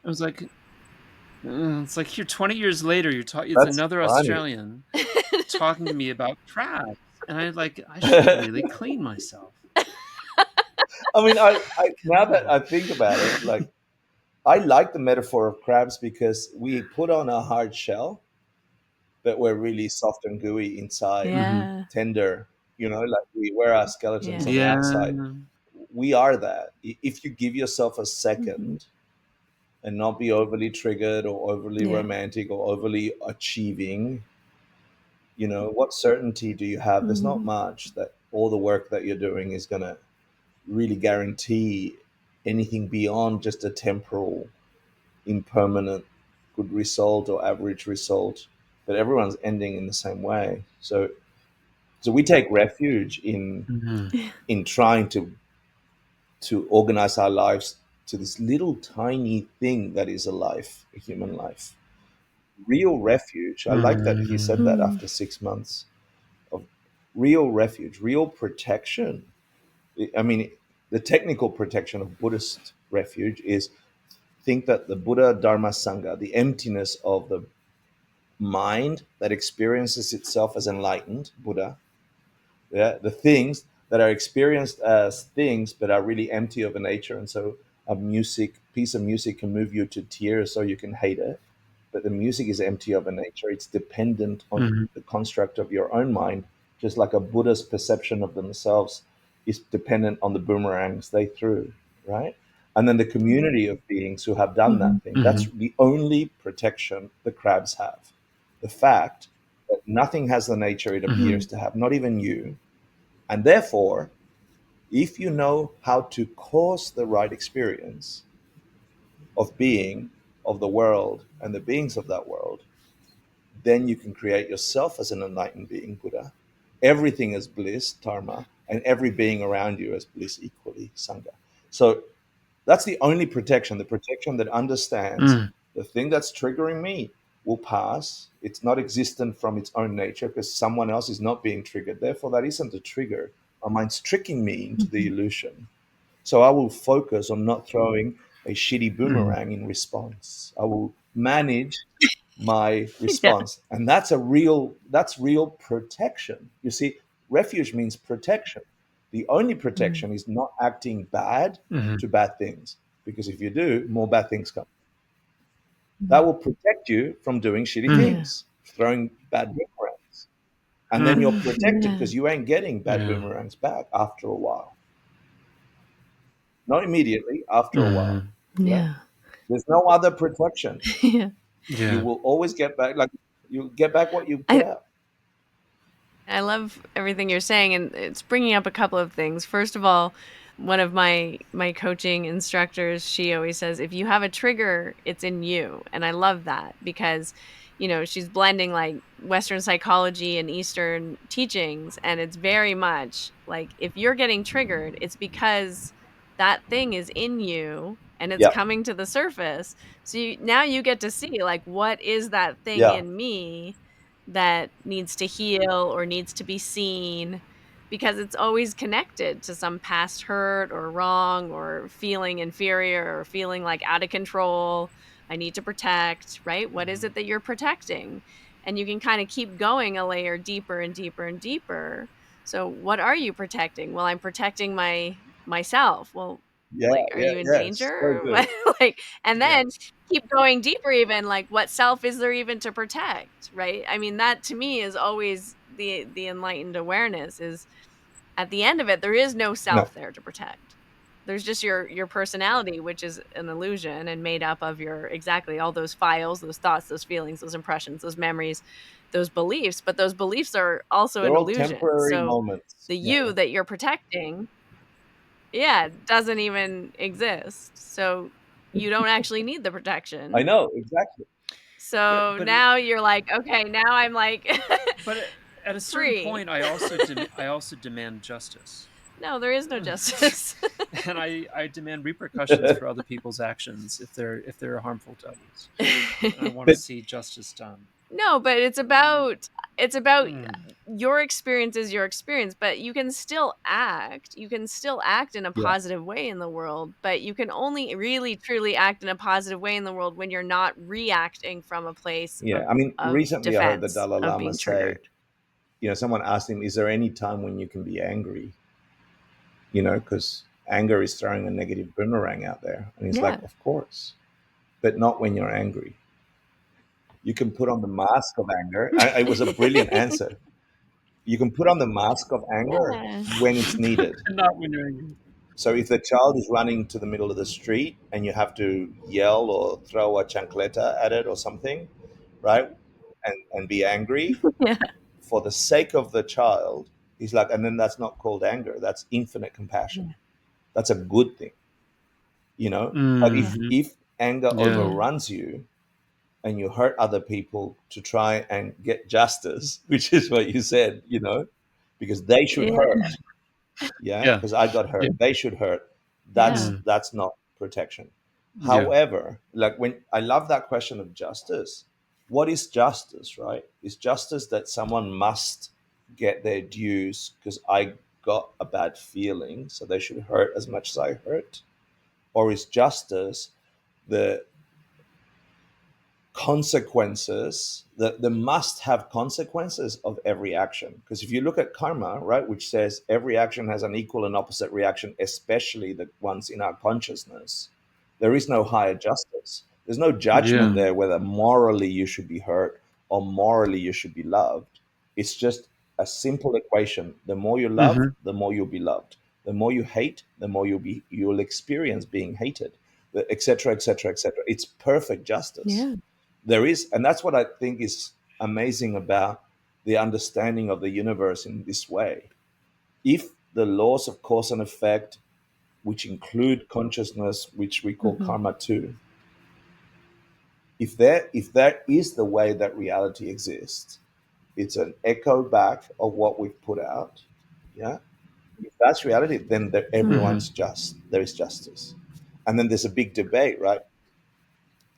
I was like, it's like here 20 years later, it's that's another funny. Australian talking to me about crabs. And I should really clean myself. I mean, now that I think about it, like I like the metaphor of crabs because we put on a hard shell, but we're really soft and gooey inside, Mhm. Yeah. tender. Like we wear our skeletons Yeah. on the Yeah. outside. We are that. If you give yourself a Mm-hmm. second and not be overly triggered or overly Yeah. romantic or overly achieving, what certainty do you have? There's not Mm-hmm. much that all the work that you're doing is going to really guarantee anything beyond just a temporal, impermanent good result or average result. But everyone's ending in the same way. So we take refuge Mhm. in trying to organize our lives to this little tiny thing that is a life, a human life. Real refuge. I like that he said that Mm-hmm. after 6 months of real refuge, real protection. I mean, the technical protection of Buddhist refuge is think that the Buddha Dharma Sangha, the emptiness of the mind that experiences itself as enlightened Buddha, yeah, the things that are experienced as things but are really empty of a nature, and so a piece of music can move you to tears so you can hate it, but the music is empty of a nature. It's dependent on Mhm. the construct of your own mind, just like a Buddha's perception of themselves is dependent on the boomerangs they threw, right? And then the community of beings who have done Mm-hmm. that thing, that's Mhm. the only protection the crabs have. The fact that nothing has the nature it Mhm. appears to have, not even you. And therefore, if you know how to cause the right experience of being, of the world, and the beings of that world, then you can create yourself as an enlightened being, Buddha. Everything is bliss, Dharma, and every being around you is bliss equally, Sangha. So that's the only protection, the protection that understands Mm. the thing that's triggering me will pass. It's not existent from its own nature because someone else is not being triggered. Therefore, that isn't a trigger. My mind's tricking me into the Mm-hmm. illusion. So I will focus on not throwing a shitty Mm. boomerang in response. I will manage my Yeah. response. And that's real protection. You see, refuge means protection. The only protection is not acting bad Mhm. to bad things. Because if you do, more bad things come. That Mm-hmm. will protect you from doing shitty Mm. Yeah. things, throwing bad boomerangs. And then you're Mm. protected Yeah. because you ain't getting bad Yeah. boomerangs back after a while. Not immediately, after a while. Mhm. Yeah. Yeah. There's no other protection. Yeah. You Yeah. will always get back, like you get back what you put I out. I love everything you're saying, and it's bringing up a couple of things. First of all, one of my coaching instructors, she always says, if you have a trigger, it's in you. And I love that because, she's blending like Western psychology and Eastern teachings. And it's very much like if you're getting triggered, it's because that thing is in you and it's Yeah. coming to the surface. So now you get to see like, what is that thing Yeah. in me that needs to heal or needs to be seen, because it's always connected to some past hurt or wrong or feeling inferior or feeling like out of control. I need to protect, right? What is it that you're protecting? And you can kind of keep going a layer deeper and deeper and deeper. So what are you protecting? Well, I'm protecting myself. Well, Yeah, Like, are yeah, you in yeah. So danger? good. Like, and then Yes. keep going deeper, even like, what self is there even to protect, right? I mean, that to me is always the enlightened awareness is, at the end of it, there is no No, self there to protect. There's just your personality, which is an illusion and made up of your, exactly, all those files, those thoughts, those feelings, those impressions, those memories, those beliefs. But those beliefs are also an they're all illusion. temporary So moments. the Yeah, you that you're protecting, yeah, doesn't even exist. So you don't actually need the I protection. know exactly. But So but now you're like, okay, now I'm like but at a certain free. point, I also demand justice, No, there is no justice. and I demand repercussions for other people's actions if they're harmful to others, and I want to But see justice done. No, but Um, it's about mm, your experience is your experience, but you can still act. You can still act in a yeah, positive way in the world, but you can only really truly act in a positive way in the world when you're not reacting from a place yeah. I mean, of recently I heard the defense, Dalai of Lama being say, triggered. someone asked him, "Is there any time when you can be angry?" Because anger is throwing a negative boomerang out there, and he's Yeah. like, "Of course, but not when you're angry. You can put on the mask of anger." It was a brilliant answer. You can put on the mask of anger Yeah. when it's needed. not when you're angry. So if the child is running to the middle of the street and you have to yell or throw a chancleta at it or something, right? And be angry Yeah. for the sake of the child, he's like, and then that's not called anger. That's infinite compassion. Yeah. That's a good thing. But Yeah. if anger Yeah. overruns you and you hurt other people to try and get justice, which is what you said, because they should Yeah. hurt. Yeah, Yeah. because I got Yeah. hurt. They should hurt. That's Yeah. Mm, that's not protection. yeah. However, like when I love that question of justice, what is justice, right? Is justice that someone must get their dues because I got a bad feeling, so they should hurt as much as I hurt? Or is justice the consequences, the must have consequences of every action? Because if you look at karma, right, which says every action has an equal and opposite reaction, especially the ones in our consciousness, there is no higher justice. There's no judgment Yeah. there whether morally you should be hurt or morally you should be loved. It's just a simple equation. The more you love, Hmm. the more you'll be loved. The more you hate, the more you'll experience being hated, etc., etc., etc. It's perfect justice. Yeah. There is, and that's what I think is amazing about the understanding of the universe in this way. If the laws of cause and effect, which include consciousness, which we call Mhm. karma too, if that is the way that reality exists, it's an echo back of what we've put out. Yeah, if that's reality, then Mhm. Hmm. everyone's just. There is justice, and then there's a big debate, right?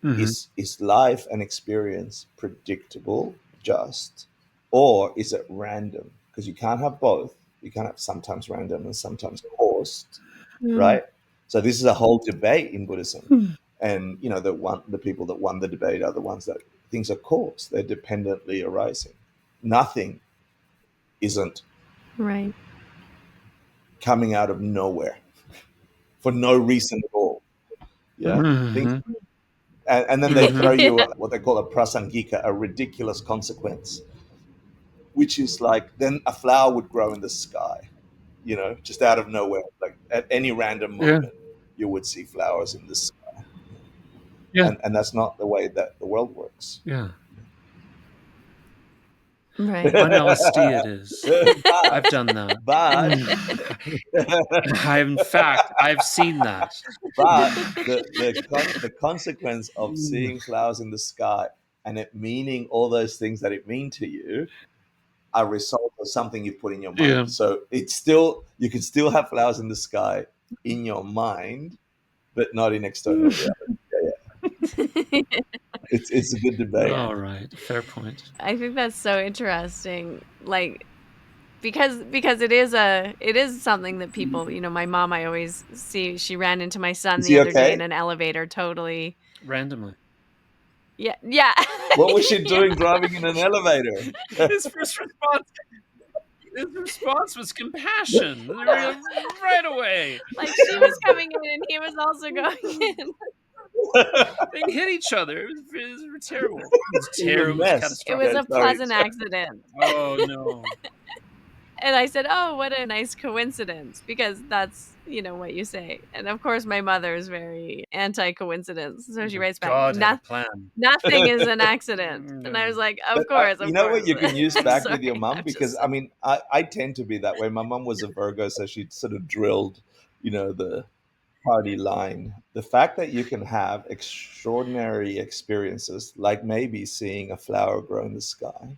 Hmm. Is life and experience predictable, just, or is it random? Because you can't have both. You can't have sometimes random and sometimes caused, Mm. right? So this is a whole debate in Buddhism, Hmm. and the people that won the debate are the ones that things are caused. They're dependently arising. Nothing isn't Right. coming out of nowhere for no reason at all. Yeah, things, Hmm. and then they throw Hmm. you what they call a prasangika, a ridiculous consequence, which is like then a flower would grow in the sky, just out of nowhere. Like at any random Yeah. moment, you would see flowers in the sky. Yeah. And that's not the way that the world works. Yeah. Right. On LSD, it is. but I've done that. but In fact, I've seen that. but the consequence of Mm. seeing flowers in the sky and it meaning all those things that it mean to you a result of something you put in your mind. Yeah. So it's still you can still have flowers in the sky in your mind, but not in external reality. Yeah, yeah. It's a good debate. Yeah. All right. Fair point. I think that's so interesting. Like, because it is something that people, my mom, I always see, she ran into my son Is the he other day okay? in an elevator, totally. Randomly. Yeah. Yeah. What was she Yeah. doing driving in an elevator? His first response His response was compassion right away. Like she was coming in and he was also going in. They hit each other. It was terrible. It was It was a terrible. It was mess. It was Yeah, catastrophic. a sorry. pleasant accident. Oh no. And I said, "Oh, what a nice coincidence," because that's, what you say. And of course, my mother is very anti-coincidence. So she writes back, God had a plan. Nothing is an accident." And I was like, But of you know what course. you can use back with your Sorry, mum? I'm Because just I mean, I tend to be that way. My mum was a Virgo, so she sort of drilled, the party line. The fact that you can have extraordinary experiences, like maybe seeing a flower grow in the sky,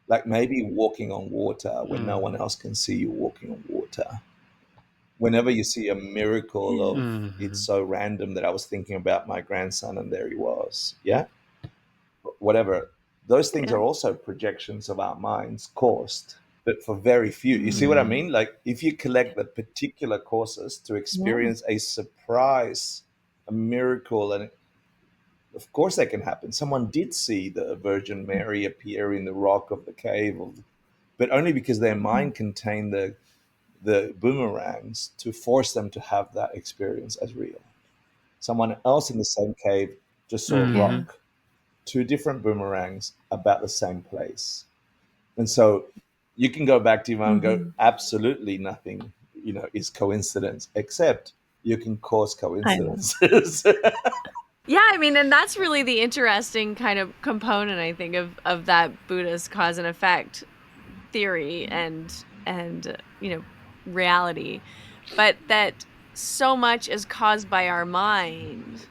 like maybe walking on water when no one else can see you walking on water. Whenever you see a miracle yeah. of it's Mm-hmm. so random that I was thinking about my grandson and there he was. Yeah. Whatever. Those things Yeah. are also projections of our minds caused, but for very few. You see what I Mm-hmm. mean? Like if you collect the particular causes to Yeah. experience a surprise, a miracle, and of course that can happen. Someone did see the Virgin Mary appear in the rock of the cave, but only because their mind contained the boomerangs to force them to have that experience as real. Someone else in the same cave just saw a Yeah. Mm-hmm. rock, two different boomerangs about the same place. And so you can go back to your mind and go, Mhm. absolutely nothing, is coincidence, except you can cause I know. coincidences. Yeah, I mean, and that's really the interesting kind of component, I think, of that Buddhist cause and effect theory and reality, but that so much is caused by our mind,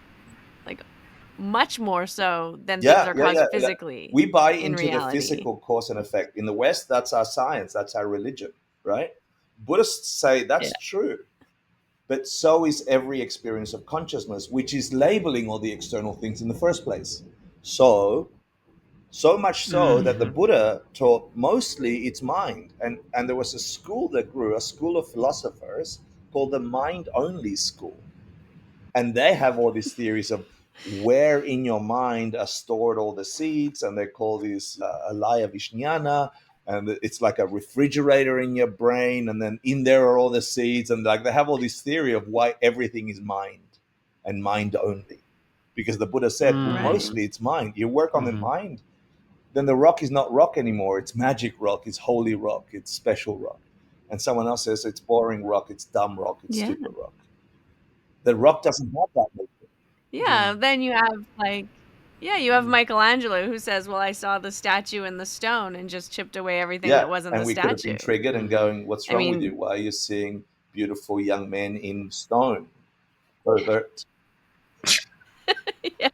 like much more so than things Yeah, are yeah, caused yeah, yeah. physically We buy in into the reality. physical cause and effect. In the West, that's our science, that's our religion, right? Buddhists say Yeah. that's true. But so is every experience of consciousness, which is labeling all the external things in the first place. So much so that the Mm-hmm. Buddha taught mostly its mind. And there was a school that grew, a school of philosophers called the mind only school. And they have all these theories of where in your mind are stored all the seeds, and they call these alaya vijnana, and it's like a refrigerator in your brain, and then in there are all the seeds, and like they have all this theory of why everything is mind and mind only, because the Buddha said, well, Right. mostly it's mind. You work on the Mm-hmm. mind, then the rock is not rock anymore. It's magic rock, it's holy rock, it's special rock. And someone else says it's boring rock, it's dumb rock, it's Yeah. stupid rock. The rock doesn't have that nature. Yeah. Then you have you have Michelangelo who says, "Well, I saw the statue in the stone and just chipped away everything Yeah, that wasn't and the we could have been statue." triggered and Mm-hmm. going, "What's I wrong with you? mean, Why are you seeing beautiful young men in stone?" Pervert. yeah.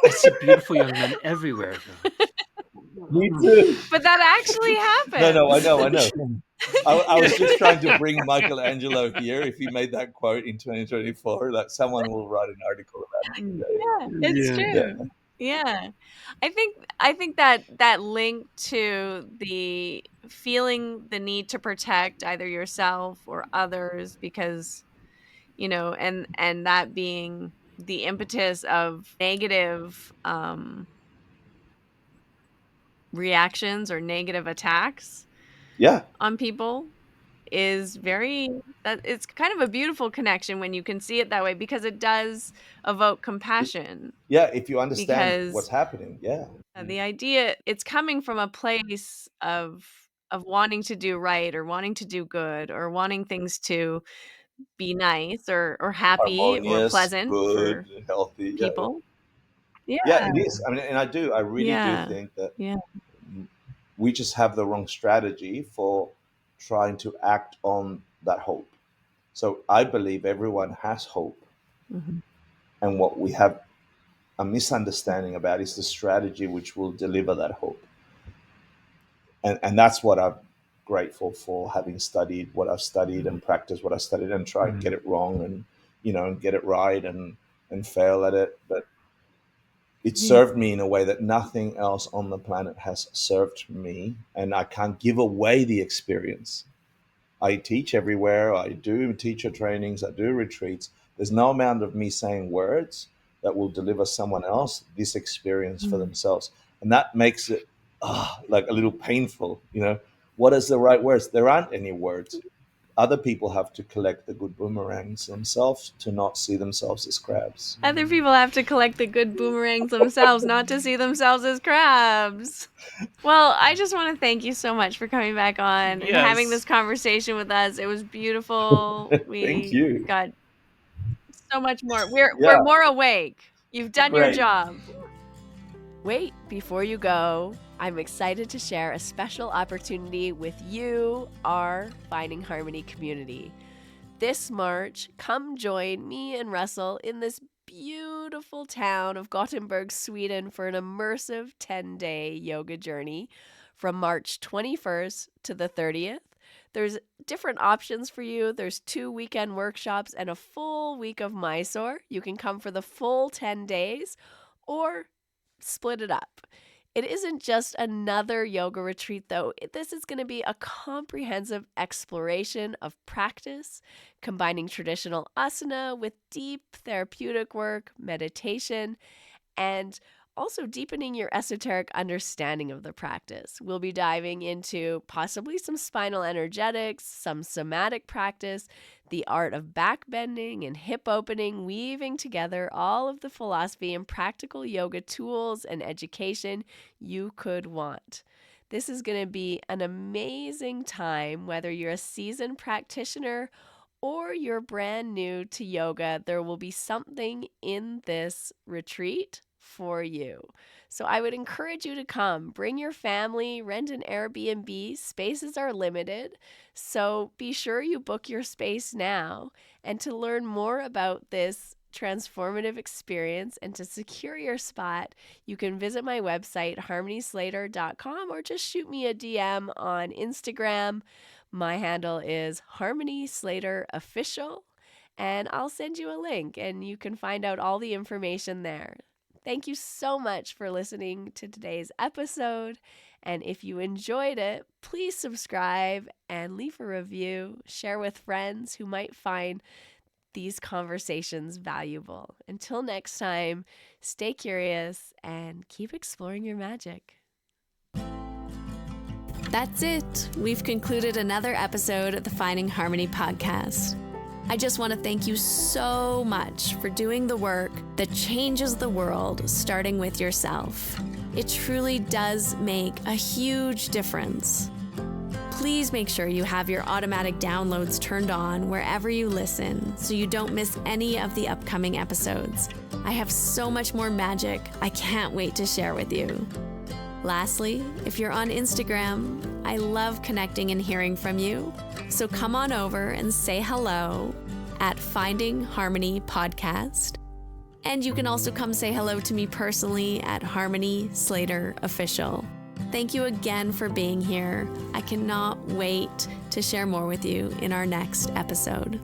I see beautiful young men everywhere, Me though. too. But that actually No, I happens. know, I know. I was just trying to bring Michelangelo here. If he made that quote in 2024, like someone will write an article about Mm. it. Yeah, it's Yeah. Yeah, true. Yeah. I think that link to the feeling the need to protect either yourself or others because, and that being the impetus of negative reactions or negative attacks yeah, on people is very that it's kind of a beautiful connection when you can see it that way because it does evoke compassion yeah. If you understand what's because happening, yeah, the idea it's coming from a place of wanting to do right or wanting to do good or wanting things to be nice or happy or harmonious, pleasant good, for healthy. Yeah, people. Yeah. yeah, it is. I mean, and I really do Yeah. think that Yeah. we just have the wrong strategy for trying to act on that hope. So I believe everyone has hope, Mhm. and what we have a misunderstanding about is the strategy which will deliver that hope. And that's what I'm grateful for, having studied what I've studied and practiced what I studied and try and get Mm-hmm. it wrong and and get it right and fail at it. But it Yeah. served me in a way that nothing else on the planet has served me, and I can't give away the experience. I teach everywhere. I do teacher trainings. I do retreats. There's no amount of me saying words that will deliver someone else this experience for Mm. themselves, and that makes it like a little painful. what is the right words? There aren't any words. Other people have to collect the good boomerangs themselves to not see themselves as crabs. Other people have to collect the good boomerangs themselves, not to see themselves as crabs. Well, I just want to thank you so much for coming back on and having this Yes. conversation with us. It was beautiful. Thank We you. got so much more. We're Yeah, more awake. You've done your great. job. Wait, before you go, I'm excited to share a special opportunity with you, our Finding Harmony community. This March, come join me and Russell in this beautiful town of Gothenburg, Sweden for an immersive 10-day yoga journey from March 21st to the 30th. There's different options for you. There's 2 weekend workshops and a full week of Mysore. You can come for the full 10 days or split it up. It isn't just another yoga retreat, though. This is going to be a comprehensive exploration of practice, combining traditional asana with deep therapeutic work, meditation, and also deepening your esoteric understanding of the practice. We'll be diving into possibly some spinal energetics, some somatic practice, the art of back bending and hip opening, weaving together all of the philosophy and practical yoga tools and education you could want. This is going to be an amazing time, whether you're a seasoned practitioner or you're brand new to yoga. There will be something in this retreat for you. So I would encourage you to come. Bring your family, rent an Airbnb. Spaces are limited, so be sure you book your space now. And to learn more about this transformative experience and to secure your spot, you can visit my website, harmonyslater.com, or just shoot me a DM on Instagram. My handle is Harmony Slater Official, and I'll send you a link and you can find out all the information there. Thank you so much for listening to today's episode. And if you enjoyed it, please subscribe and leave a review. Share with friends who might find these conversations valuable. Until next time, stay curious and keep exploring your magic. That's it. We've concluded another episode of the Finding Harmony podcast. I just want to thank you so much for doing the work that changes the world, starting with yourself. It truly does make a huge difference. Please make sure you have your automatic downloads turned on wherever you listen so you don't miss any of the upcoming episodes. I have so much more magic I can't wait to share with you. Lastly, if you're on Instagram, I love connecting and hearing from you. So come on over and say hello at Finding Harmony Podcast. And you can also come say hello to me personally at Harmony Slater Official. Thank you again for being here. I cannot wait to share more with you in our next episode.